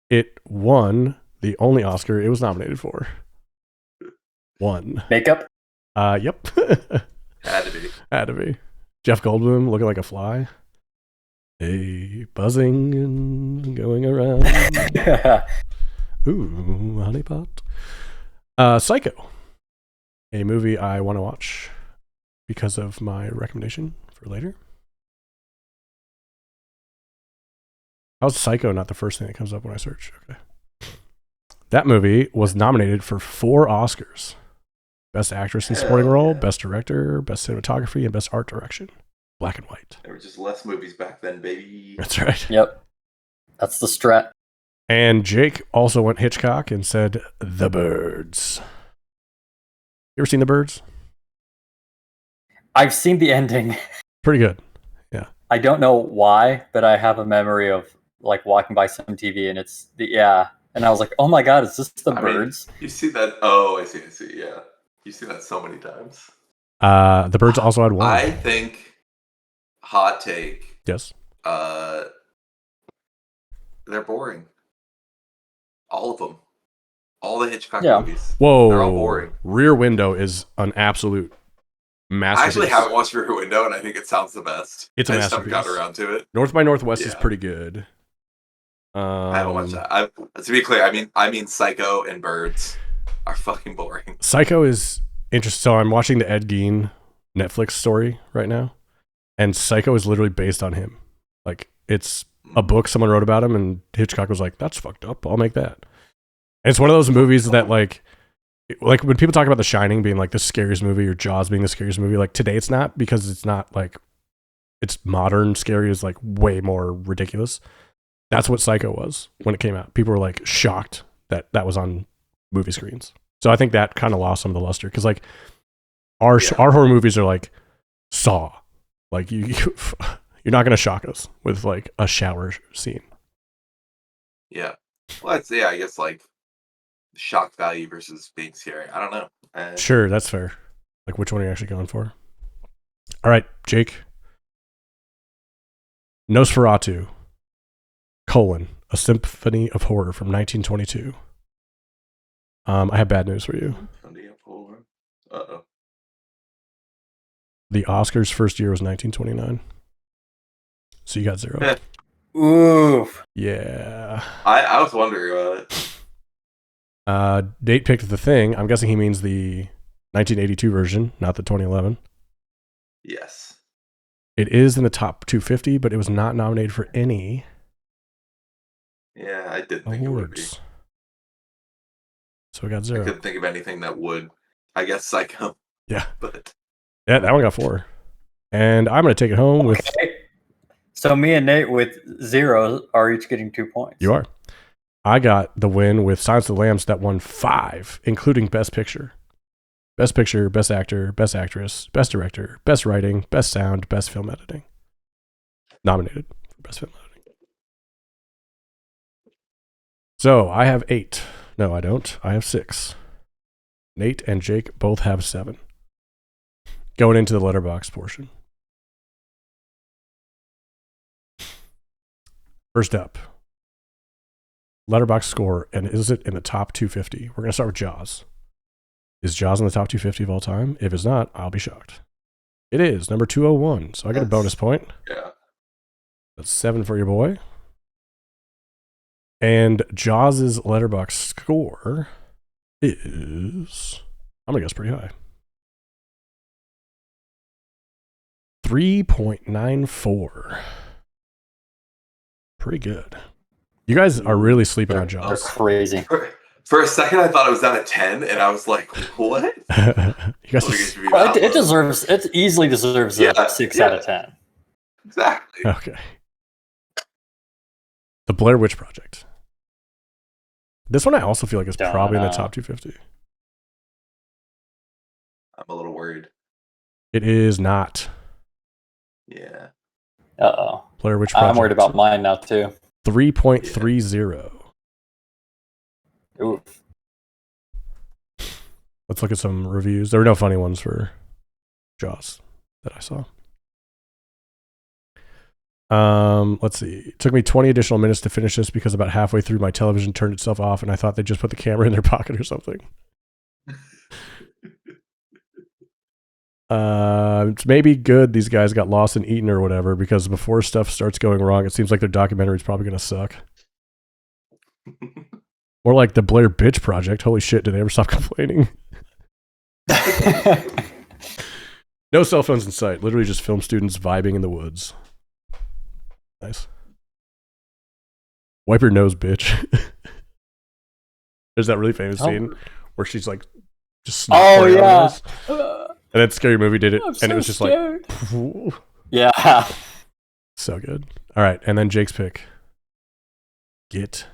It won the only Oscar it was nominated for. Won. Makeup. Yep. Had to be. Had to be. Jeff Goldblum looking like a fly. Hey, buzzing and going around. Ooh, honeypot. Psycho. A movie I want to watch because of my recommendation for later. How's Psycho not the first thing that comes up when I search? Okay. That movie was nominated for 4 Oscars. Best Actress in Supporting Role, Best Director, Best Cinematography, and Best Art Direction. Black and white. There were just less movies back then, baby. That's right. Yep. That's the strat. And Jake also went Hitchcock and said The Birds. You ever seen The Birds? I've seen the ending. Pretty good. Yeah. I don't know why, but I have a memory of like walking by some TV and it's and I was like, oh my god, is this The Birds? You see that? Oh, I see. Yeah. You see that so many times. The Birds also had 1. I think, hot take, Yes. they're boring. All of them. All the Hitchcock movies. Whoa. They're all boring. Rear Window is an absolute masterpiece. I actually haven't watched Rear Window, and I think it sounds the best. It's a I masterpiece. just haven't got around to it. North by Northwest is pretty good. I haven't watched that. To be clear, I mean Psycho and Birds are fucking boring. Psycho is interesting. So I'm watching the Ed Gein Netflix story right now, and Psycho is literally based on him. Like, it's a book someone wrote about him, and Hitchcock was like, that's fucked up. I'll make that. And it's one of those movies that like when people talk about The Shining being like the scariest movie or Jaws being the scariest movie, like today it's not, because it's not like, it's modern scary is like way more ridiculous. That's what Psycho was when it came out. People were like shocked that that was on movie screens. So I think that kind of lost some of the luster, because like our horror movies are like Saw. Like you're not gonna shock us with like a shower scene. Yeah. Well, I guess like shock value versus being scary. I don't know. Sure, that's fair. Like, which one are you actually going for? All right, Jake. Nosferatu, A Symphony of Horror from 1922. I have bad news for you. Symphony of Horror. Uh-oh. The Oscars' first year was 1929. So you got 0. Oof. Yeah. I was wondering about it. Nate picked The Thing. I'm guessing he means the 1982 version, not the 2011. Yes. It is in the top 250, but it was not nominated for any Yeah, I did think it would be. awards. So we got 0. I couldn't think of anything that would. I guess Psycho. Yeah. But Yeah, that one got 4. And I'm going to take it home with... Okay. So me and Nate with 0 are each getting 2 points. You are. I got the win with Silence of the Lambs that won 5, including Best Picture. Best Picture, Best Actor, Best Actress, Best Director, Best Writing, Best Sound, Best Film Editing. Nominated for Best Film Editing. So I have 8. No, I don't. I have 6. Nate and Jake both have 7. Going into the letterbox portion. First up, Letterboxd score, and is it in the top 250? We're going to start with Jaws. Is Jaws in the top 250 of all time? If it's not, I'll be shocked. It is, number 201, so I get a bonus point. Yeah. That's 7 for your boy. And Jaws' Letterboxd score is, I'm going to guess pretty high. 3.94. Pretty good. You guys are really sleeping on They're Jaws. crazy. For a second, I thought it was at a 10, and I was like, what? You guys It easily deserves a 6 out of 10. Exactly. Okay. The Blair Witch Project. This one I also feel like is probably in the top 250. I'm a little worried. It is not. Yeah. Uh-oh. Blair Witch Project. I'm worried about mine now, too. 3.30. Ooh. Let's look at some reviews. There were no funny ones for Jaws that I saw. Let's see. It took me 20 additional minutes to finish this because about halfway through my television turned itself off and I thought they just put the camera in their pocket or something. It's maybe good these guys got lost in Eden or whatever, because before stuff starts going wrong, it seems like their documentary is probably going to suck. Or like the Blair Bitch Project. Holy shit, did they ever stop complaining? No cell phones in sight. Literally just film students vibing in the woods. Nice. Wipe your nose, bitch. There's that really famous scene where she's like just Oh, yeah. And then Scary Movie did it, and it was just scared. like, yeah. So good. All right, and then Jake's pick. Get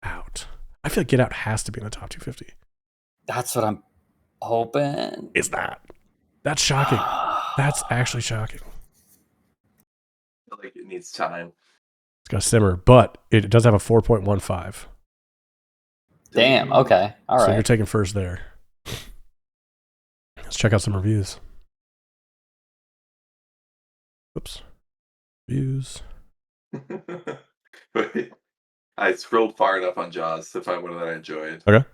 Out. I feel like Get Out has to be in the top 250. That's what I'm hoping. It's not. That's shocking. That's actually shocking. I feel like it needs time. It's got to simmer, but it does have a 4.15. Damn. Okay. All right. So you're taking first there. Let's check out some reviews. Oops. Reviews. Wait. I scrolled far enough on Jaws to find one that I enjoyed. Okay.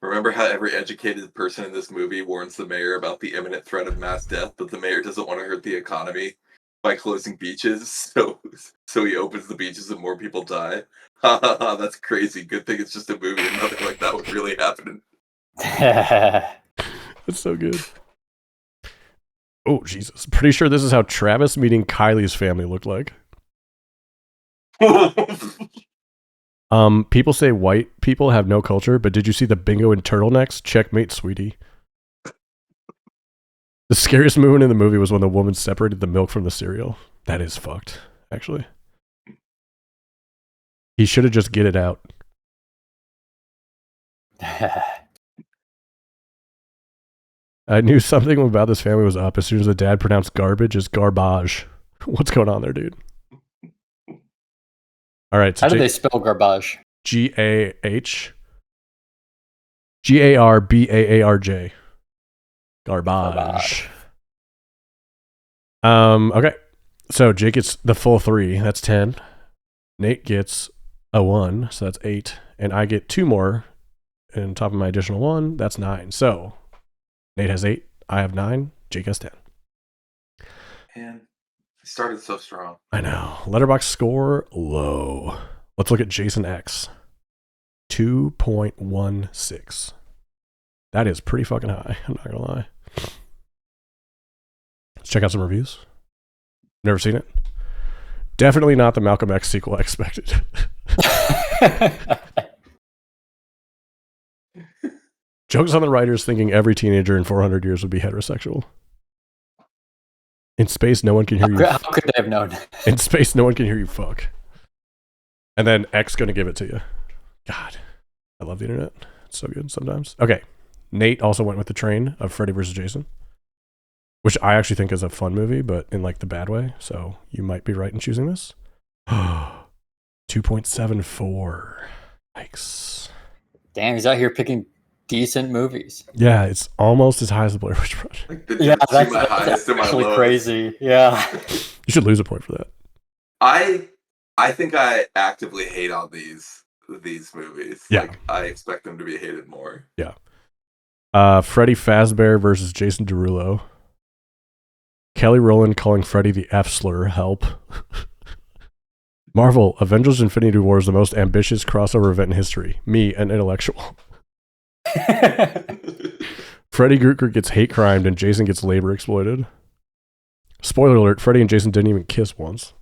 Remember how every educated person in this movie warns the mayor about the imminent threat of mass death, but the mayor doesn't want to hurt the economy by closing beaches, so he opens the beaches and more people die. Ha ha ha, that's crazy. Good thing it's just a movie and nothing like that would really happen. That's so good. Oh, Jesus. Pretty sure this is how Travis meeting Kylie's family looked like. People say white people have no culture, but did you see the bingo and turtlenecks? Checkmate, sweetie. The scariest moment in the movie was when the woman separated the milk from the cereal. That is fucked, actually. He should have just get it out. I knew something about this family was up as soon as the dad pronounced garbage as garbage. What's going on there, dude? All right. So how did they spell garbage? G-A-H. G-A-R-B-A-A-R-J. Garbage. Okay. So Jake gets the full 3. That's 10. Nate gets a 1. So that's 8. And I get 2 more. And on top of my additional 1, that's 9. So Nate has 8. I have 9. Jake has 10. Man, I started so strong. I know. Letterboxd score low. Let's look at Jason X. 2.16. That is pretty fucking high. I'm not going to lie. Let's check out some reviews. Never seen it. Definitely not the Malcolm X sequel I expected. Jokes on the writers thinking every teenager in 400 years would be heterosexual. In space, no one can hear you. How could they have known? In space, no one can hear you fuck. And then X going to give it to you. God, I love the internet. It's so good sometimes. Okay. Nate also went with the train of Freddy vs. Jason, which I actually think is a fun movie, but in like the bad way. So you might be right in choosing this. 2.74. Yikes. Damn, he's out here picking decent movies. Yeah, it's almost as high as the Blair Witch Project. Like the Yeah, that's my highest and my actually lowest. crazy. Yeah. You should lose a point for that. I think I actively hate on these. these movies. Yeah. Like, I expect them to be hated more. Yeah. Freddy Fazbear versus Jason Derulo. Kelly Rowland calling Freddy the F slur. Help. Marvel, Avengers Infinity War is the most ambitious crossover event in history. Me, an intellectual. Freddy Krueger gets hate crimed and Jason gets labor exploited. Spoiler alert, Freddy and Jason didn't even kiss once.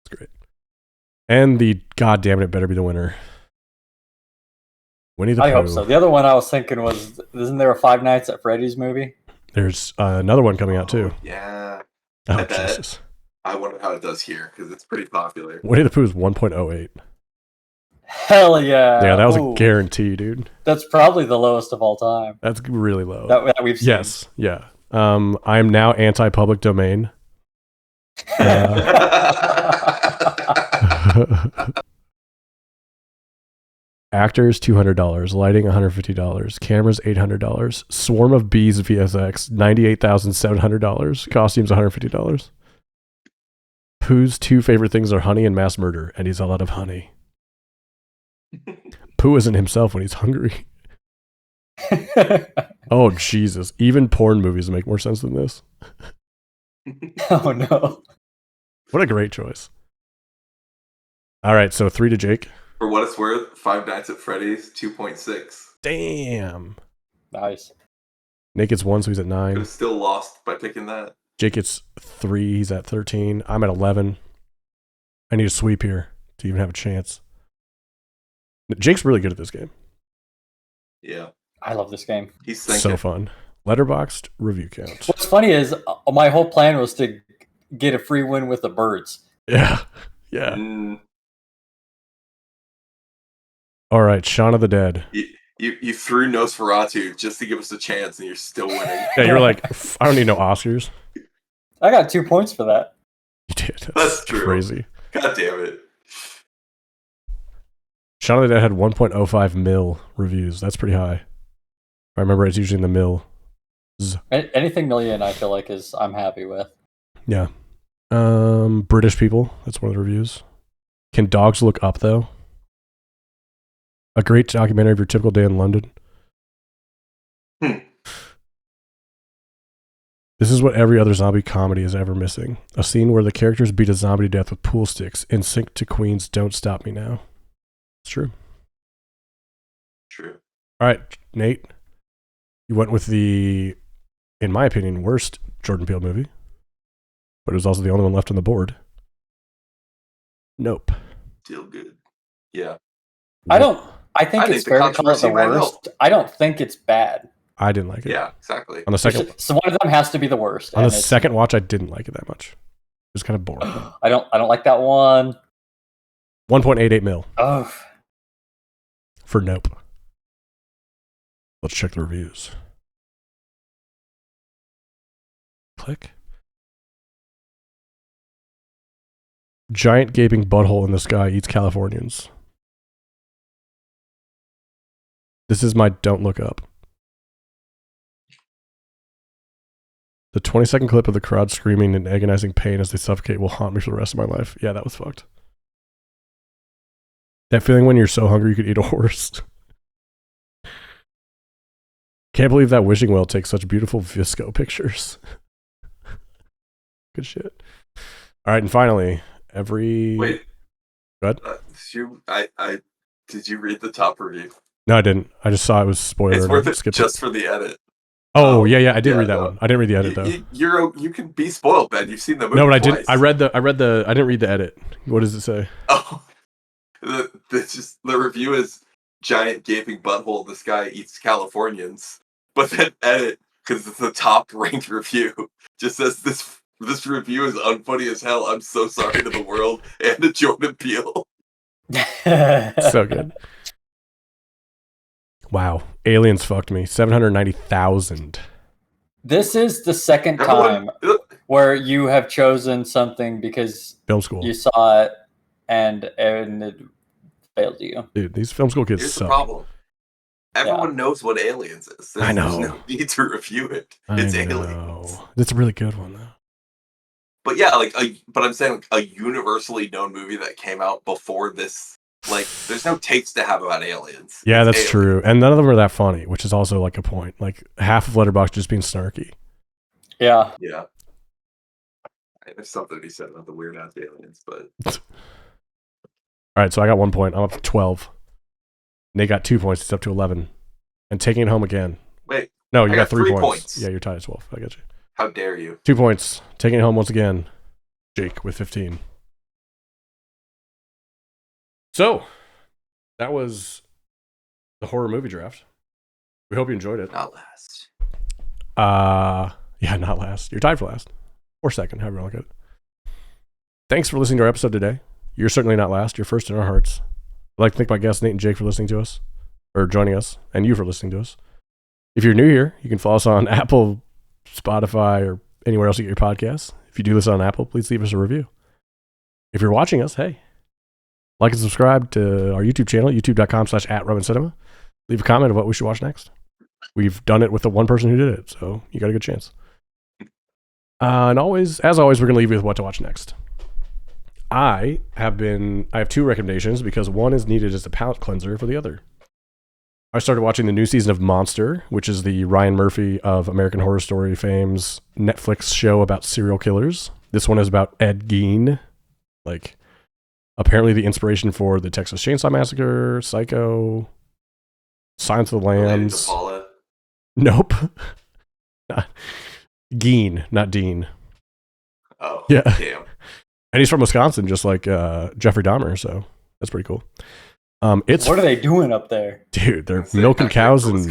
It's great. And the goddamn it better be the winner. Winnie the Pooh. I hope so. The other one I was thinking was, isn't there a Five Nights at Freddy's movie? There's another one coming out too. Yeah. Oh, Jesus. I wonder how it does here, because it's pretty popular. Winnie the Pooh is 1.08. Hell yeah. Yeah, that was a guarantee, dude. That's probably the lowest of all time. That's really low. That we've seen. Yes, yeah. I am now anti-public domain. Actors $200, lighting $150, cameras $800, swarm of bees VSX $98,700, costumes $150. Pooh's two favorite things are honey and mass murder, and he's a lot of honey. Pooh isn't himself when he's hungry. Oh Jesus! Even porn movies make more sense than this. Oh no! What a great choice. All right, so 3 to Jake. For what it's worth, Five Nights at Freddy's 2.6. Damn. Nice. Nick gets 1, so he's at 9. Could have still lost by picking that. Jake gets 3, he's at 13. I'm at 11. I need a sweep here to even have a chance. Jake's really good at this game. Yeah. I love this game. He's thinking. So fun. Letterboxd review count. What's funny is my whole plan was to get a free win with the birds. Yeah. Yeah. All right, Shaun of the Dead. You threw Nosferatu just to give us a chance, and you're still winning. Yeah, you're like, I don't need no Oscars. I got 2 points for that. You did. That's true. Crazy. God damn it. Shaun of the Dead had 1.05 mil reviews. That's pretty high. I remember it's usually in the mil. Anything million, I feel like I'm happy with. Yeah. British people. That's one of the reviews. Can dogs look up though? A great documentary of your typical day in London. This is what every other zombie comedy is ever missing. A scene where the characters beat a zombie to death with pool sticks in sync to Queen's Don't Stop Me Now. It's true. True. All right, Nate. You went with the, in my opinion, worst Jordan Peele movie. But it was also the only one left on the board. Nope. Still good. Yeah. I think it's fair to call it the worst. I don't think it's bad. I didn't like it. Yeah, exactly. On the second, So one of them has to be the worst. on the second watch, I didn't like it that much. It was kind of boring. I don't like that one. 1.88 mil Oh, for Nope. Let's check the reviews. Click. Giant gaping butthole in the sky eats Californians. This is my don't look up. The 20-second clip of the crowd screaming in agonizing pain as they suffocate will haunt me for the rest of my life. Yeah, that was fucked. That feeling when you're so hungry you could eat a horse. Can't believe that wishing well takes such beautiful visco pictures. Good shit. All right, and finally, Wait. Go ahead. Did you read the top review? No, I didn't. I just saw it was spoiler. It's and worth I it skipped just for the edit. Oh, yeah, I did read that one. I didn't read the edit though. You can be spoiled, Ben. You've seen the movie. No, but twice. I didn't read the edit. What does it say? Oh, the review is giant gaping butthole in the sky eats Californians, but then edit, because it's the top ranked review, just says this review is unfunny as hell. I'm so sorry to the world and to Jordan Peele. So good. Wow, aliens fucked me. 790,000. This is the second time where you have chosen something because Film school. you saw it and it failed you. Dude, these film school kids Here's suck. the problem. Everyone knows what Aliens is. I know. There's no need to review it. It's Aliens. That's a really good one though. But yeah, but I'm saying a universally known movie that came out before this Like, there's no takes to have about aliens. Yeah, It's that's aliens. true. And none of them are that funny, which is also like a point. Like half of Letterboxd just being snarky. Yeah. Yeah. There's something to be said about the weird ass aliens, but All right, so I got 1 point. I'm up to 12. Nate got 2 points. It's up to 11. And taking it home again. wait, No, you I got got 3 3 points. points. Yeah, you're tied at 12. I got you. how dare you? 2 points. Taking it home once again. Jake with 15. So, that was the horror movie draft. We hope you enjoyed it. Not last. Yeah, not last. You're tied for last. Or second, however you look at it. Thanks for listening to our episode today. You're certainly not last. You're first in our hearts. I'd like to thank my guests, Nate and Jake, for listening to us, or joining us, and you for listening to us. If you're new here, you can follow us on Apple, Spotify, or anywhere else you get your podcasts. If you do listen on Apple, please leave us a review. If you're watching us, hey, like and subscribe to our YouTube channel, youtube.com/@RomanCinema. Leave a comment of what we should watch next. We've done it with the one person who did it, so you got a good chance. And as always, we're going to leave you with what to watch next. I have 2 recommendations because one is needed as a palate cleanser for the other. I started watching the new season of Monster, which is the Ryan Murphy of American Horror Story fame's Netflix show about serial killers. This one is about Ed Gein, like apparently the inspiration for the Texas Chainsaw Massacre, Psycho, Silence of the Related to Lambs. Paula. Nope. Gein, not Dean. Oh, Yeah. damn. And he's from Wisconsin, just like Jeffrey Dahmer, so that's pretty cool. It's What are they doing up there? dude, they're It's like milking not cows good for and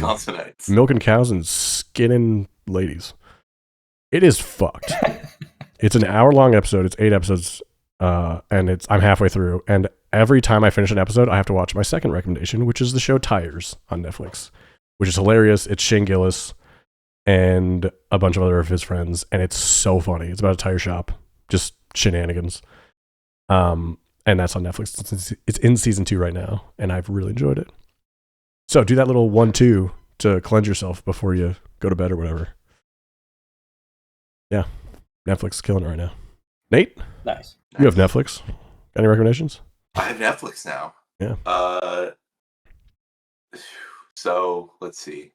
Wisconsinites. skinning ladies. It is fucked. It's an hour-long episode. It's 8 episodes, and I'm halfway through. And every time I finish an episode, I have to watch my second recommendation, which is the show Tires on Netflix, which is hilarious. It's Shane Gillis and a bunch of other of his friends, and it's so funny. It's about a tire shop, just shenanigans. And that's on Netflix. It's in season 2 right now, and I've really enjoyed it. So do that little 1-2 to cleanse yourself before you go to bed or whatever. Yeah, Netflix is killing it right now. Nate, Nice. you have Netflix. Got any recommendations? I have Netflix now. Yeah. So let's see.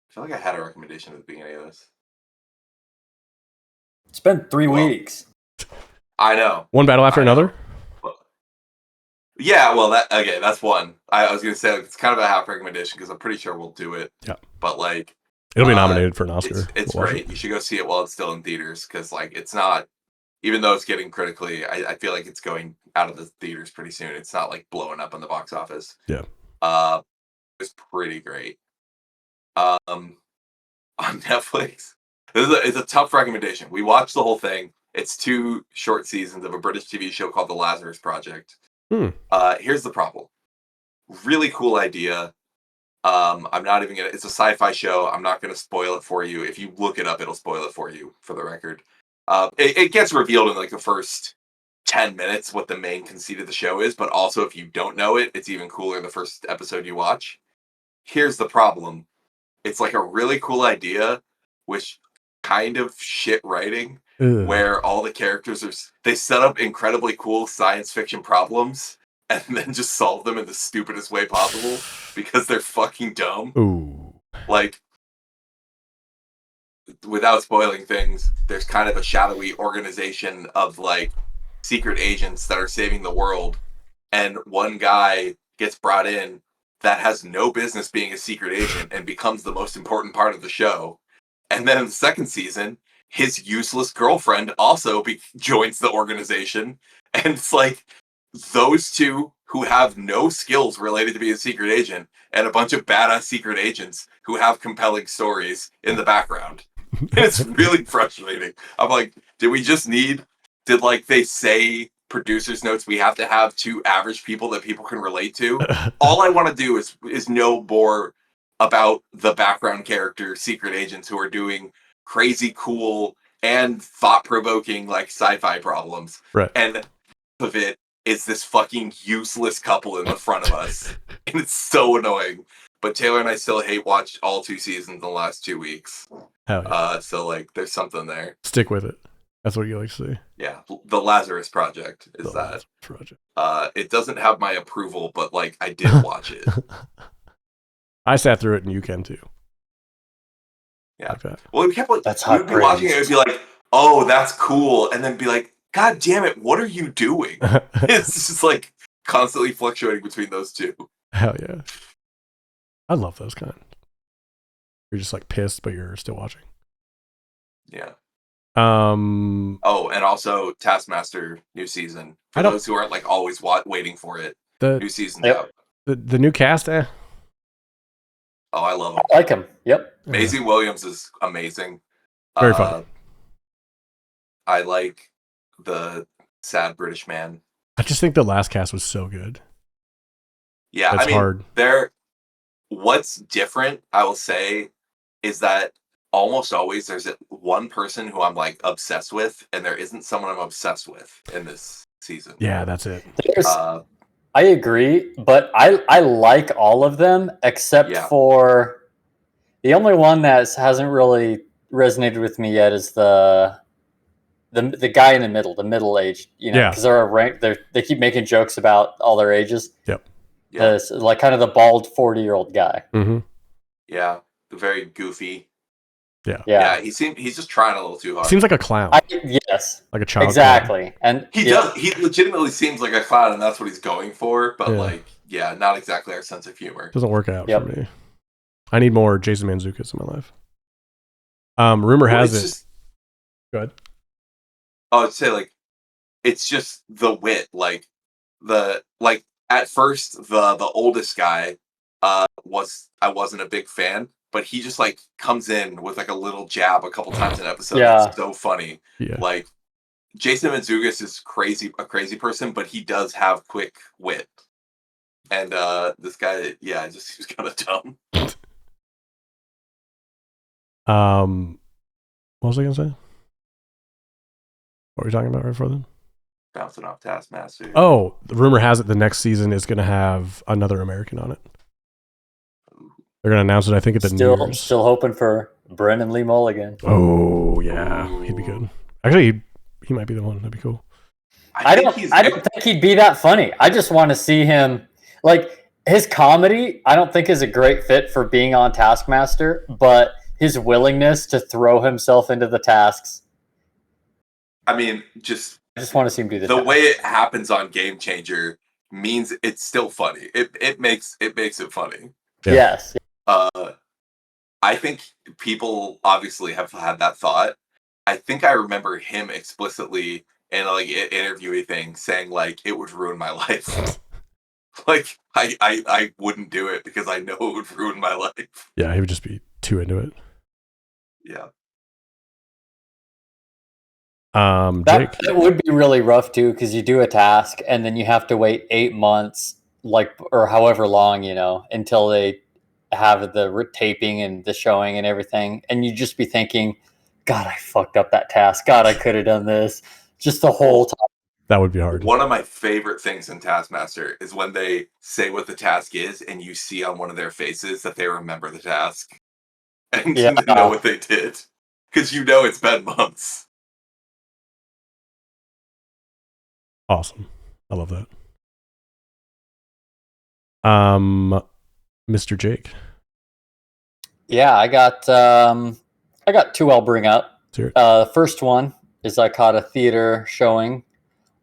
I feel like I had a recommendation at the beginning of this. It's been 3 Well, weeks. I know. One battle after I know. another? Yeah, well, that's one. I was gonna say it's kind of a half recommendation because I'm pretty sure we'll do it. Yeah. But like, It'll be nominated for an Oscar. it's We'll watch great. it. You should go see it while it's still in theaters because like it's not. Even though it's getting critically, I feel like it's going out of the theaters pretty soon. It's not like blowing up in the box office. Yeah. It's pretty great. On Netflix, it's a tough recommendation. We watched the whole thing. It's 2 short seasons of a British TV show called The Lazarus Project. Here's the problem. Really cool idea. I'm not even gonna. It's a sci-fi show. I'm not gonna spoil it for you. If you look it up, it'll spoil it for you. For the record, it gets revealed in like the first 10 minutes what the main conceit of the show is. But also, if you don't know it, it's even cooler the first episode you watch. Here's the problem. It's like a really cool idea, which kind of shit writing. Where all the characters they set up incredibly cool science fiction problems and then just solve them in the stupidest way possible because they're fucking dumb. Ooh. Like, without spoiling things, there's kind of a shadowy organization of like secret agents that are saving the world, and one guy gets brought in that has no business being a secret agent and becomes the most important part of the show. And then in the second season, his useless girlfriend also joins the organization. And it's like those two who have no skills related to being a secret agent and a bunch of badass secret agents who have compelling stories in the background. It's really frustrating. I'm like, did like they say producers notes we have to have 2 average people that people can relate to? All I want to do is know more about the background character secret agents who are doing crazy cool and thought-provoking like sci-fi problems. Right. And of it is this fucking useless couple in the front of us. And it's so annoying. But Taylor and I still watched all 2 seasons in the last 2 weeks. Hell yeah. So like there's something there. Stick with it. That's what you like to see. Yeah, the Lazarus Project is The that. Lazarus Project. It doesn't have my approval, but like I did watch it. I sat through it, and you can too. Yeah. Like that. Well, we kept like That's we hot would be watching it and be like, "Oh, that's cool," and then be like, "God damn it, what are you doing?" It's just like constantly fluctuating between those two. Hell yeah. I love those kind. You're just like pissed, but you're still watching. Yeah. Oh, and also Taskmaster new season. For those who aren't like always waiting for it, new season's out. The new cast, Oh, I love him. I like him. Yep. Maisie Williams is amazing. Very funny. I like the sad British man. I just think the last cast was so good. Yeah, That's hard. What's different, I will say, is that almost always there's one person who I'm like obsessed with, and there isn't someone I'm obsessed with in this season. Yeah, that's it. I agree, but I like all of them except for the only one that hasn't really resonated with me yet is the guy in the middle, the middle aged, because they keep making jokes about all their ages. Yep. Yeah. Like kind of the bald 40-year-old guy. Mm-hmm. Yeah, the very goofy. Yeah. He's just trying a little too hard. Seems like a clown. Yes. Like a child. Exactly. Clown. And he legitimately seems like a clown, and that's what he's going for, but not exactly our sense of humor. Doesn't work out for me. I need more Jason Mantzoukas in my life. Rumor has it. Go ahead. I would say it's just the wit. At first the oldest guy I wasn't a big fan, but he just like comes in with like a little jab a couple times an episode. It's so funny. Yeah. Like Jason Mantzoukas is a crazy person, but he does have quick wit. And this guy, he was kind of dumb. What was I gonna say? What were you talking about right before then? Bouncing off Taskmaster. Oh, the rumor has it the next season is going to have another American on it. They're going to announce it, I think, at the New Year's. Still hoping for Brendan Lee Mulligan. Oh, yeah. He'd be good. Actually, he might be the one. That'd be cool. I don't think he'd be that funny. I just want to see him. Like, his comedy, I don't think is a great fit for being on Taskmaster, but his willingness to throw himself into the tasks. I mean, I just want to see him do the way it happens on Game Changer means it's still funny. It makes it funny. Yeah. Yes. I think people obviously have had that thought. I think I remember him explicitly in like an interview thing saying like it would ruin my life. Like I wouldn't do it because I know it would ruin my life. Yeah, he would just be too into it. Yeah. Jake? That would be really rough too, because you do a task and then you have to wait 8 months, or however long, until they have the taping and the showing and everything, and you just be thinking, God, I fucked up that task. God, I could have done this just the whole time. That would be hard. One of my favorite things in Taskmaster is when they say what the task is, and you see on one of their faces that they remember the task and they know what they did, because it's been months. Awesome. I love that. Mr. Jake. Yeah, I got two I'll bring up. The first one is I caught a theater showing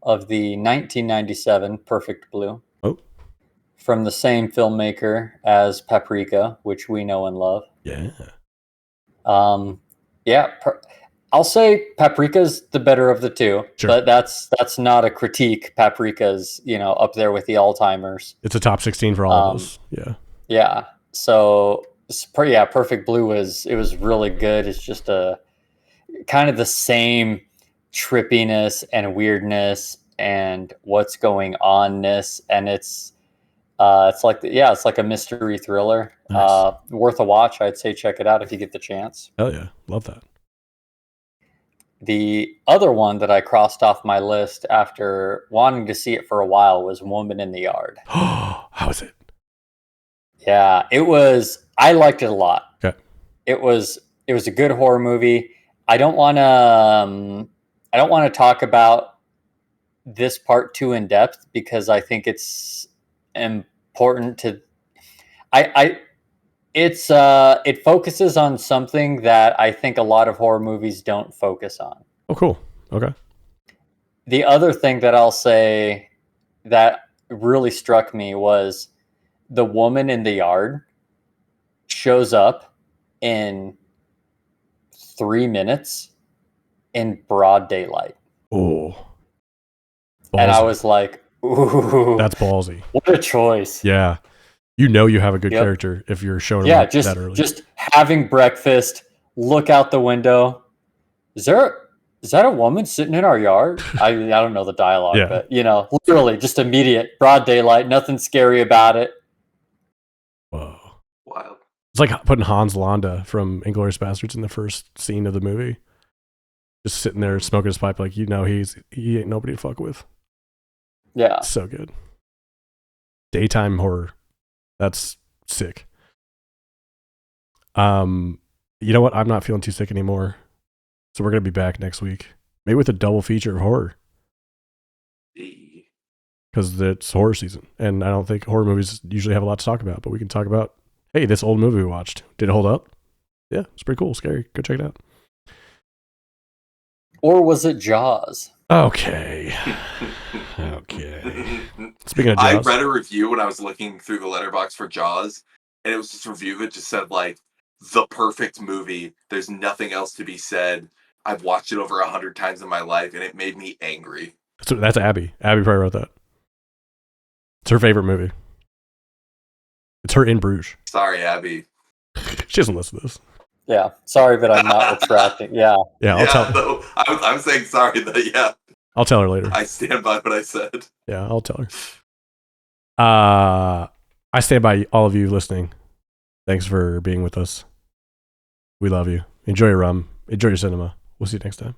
of the 1997 Perfect Blue. Oh. From the same filmmaker as Paprika, which we know and love. Yeah. I'll say Paprika's the better of the two, sure. But that's not a critique. Paprika's, up there with the all-timers. It's a top 16 for all of us. Yeah. Yeah. So, Perfect Blue was really good. It's just a kind of the same trippiness and weirdness and what's going on-ness, and it's like a mystery thriller. Nice. Worth a watch. I'd say check it out if you get the chance. Hell yeah, love that. The other one that I crossed off my list after wanting to see it for a while was Woman in the Yard. How is it? Yeah, it was. I liked it a lot. Okay. It was a good horror movie. I don't want to. I don't want to talk about this part too in depth because I think it's important to. It focuses on something that I think a lot of horror movies don't focus on. Oh, cool. Okay. The other thing that I'll say that really struck me was the woman in the yard shows up in 3 minutes in broad daylight. Oh. And I was like, ooh. That's ballsy. What a choice. Yeah. You know you have a good character if you're showing up that early. Just having breakfast, look out the window. Is that a woman sitting in our yard? I don't know the dialogue, but literally just immediate broad daylight, nothing scary about it. Whoa. Wild. It's like putting Hans Landa from Inglourious Bastards in the first scene of the movie. Just sitting there smoking his pipe like he ain't nobody to fuck with. Yeah. So good. Daytime horror. That's sick. You know what? I'm not feeling too sick anymore. So we're going to be back next week. Maybe with a double feature of horror. Because it's horror season. And I don't think horror movies usually have a lot to talk about. But we can talk about, hey, this old movie we watched. Did it hold up? Yeah, it's pretty cool. Scary. Go check it out. Or was it Jaws? Okay. Speaking of Jaws. I read a review when I was looking through the letterbox for Jaws. And it was this review that just said, like, the perfect movie. There's nothing else to be said. I've watched it over 100 times in my life, and it made me angry. So that's Abby. Abby probably wrote that. It's her favorite movie. It's her in Bruges. Sorry, Abby. She doesn't listen to this. Yeah. Sorry, but I'm not retracting. Yeah. Yeah, I'll tell her. No, I'm saying sorry, though, yeah. I'll tell her later. I stand by what I said. Yeah, I'll tell her. I stand by all of you listening. Thanks for being with us. We love you. Enjoy your rum. Enjoy your cinema. We'll see you next time.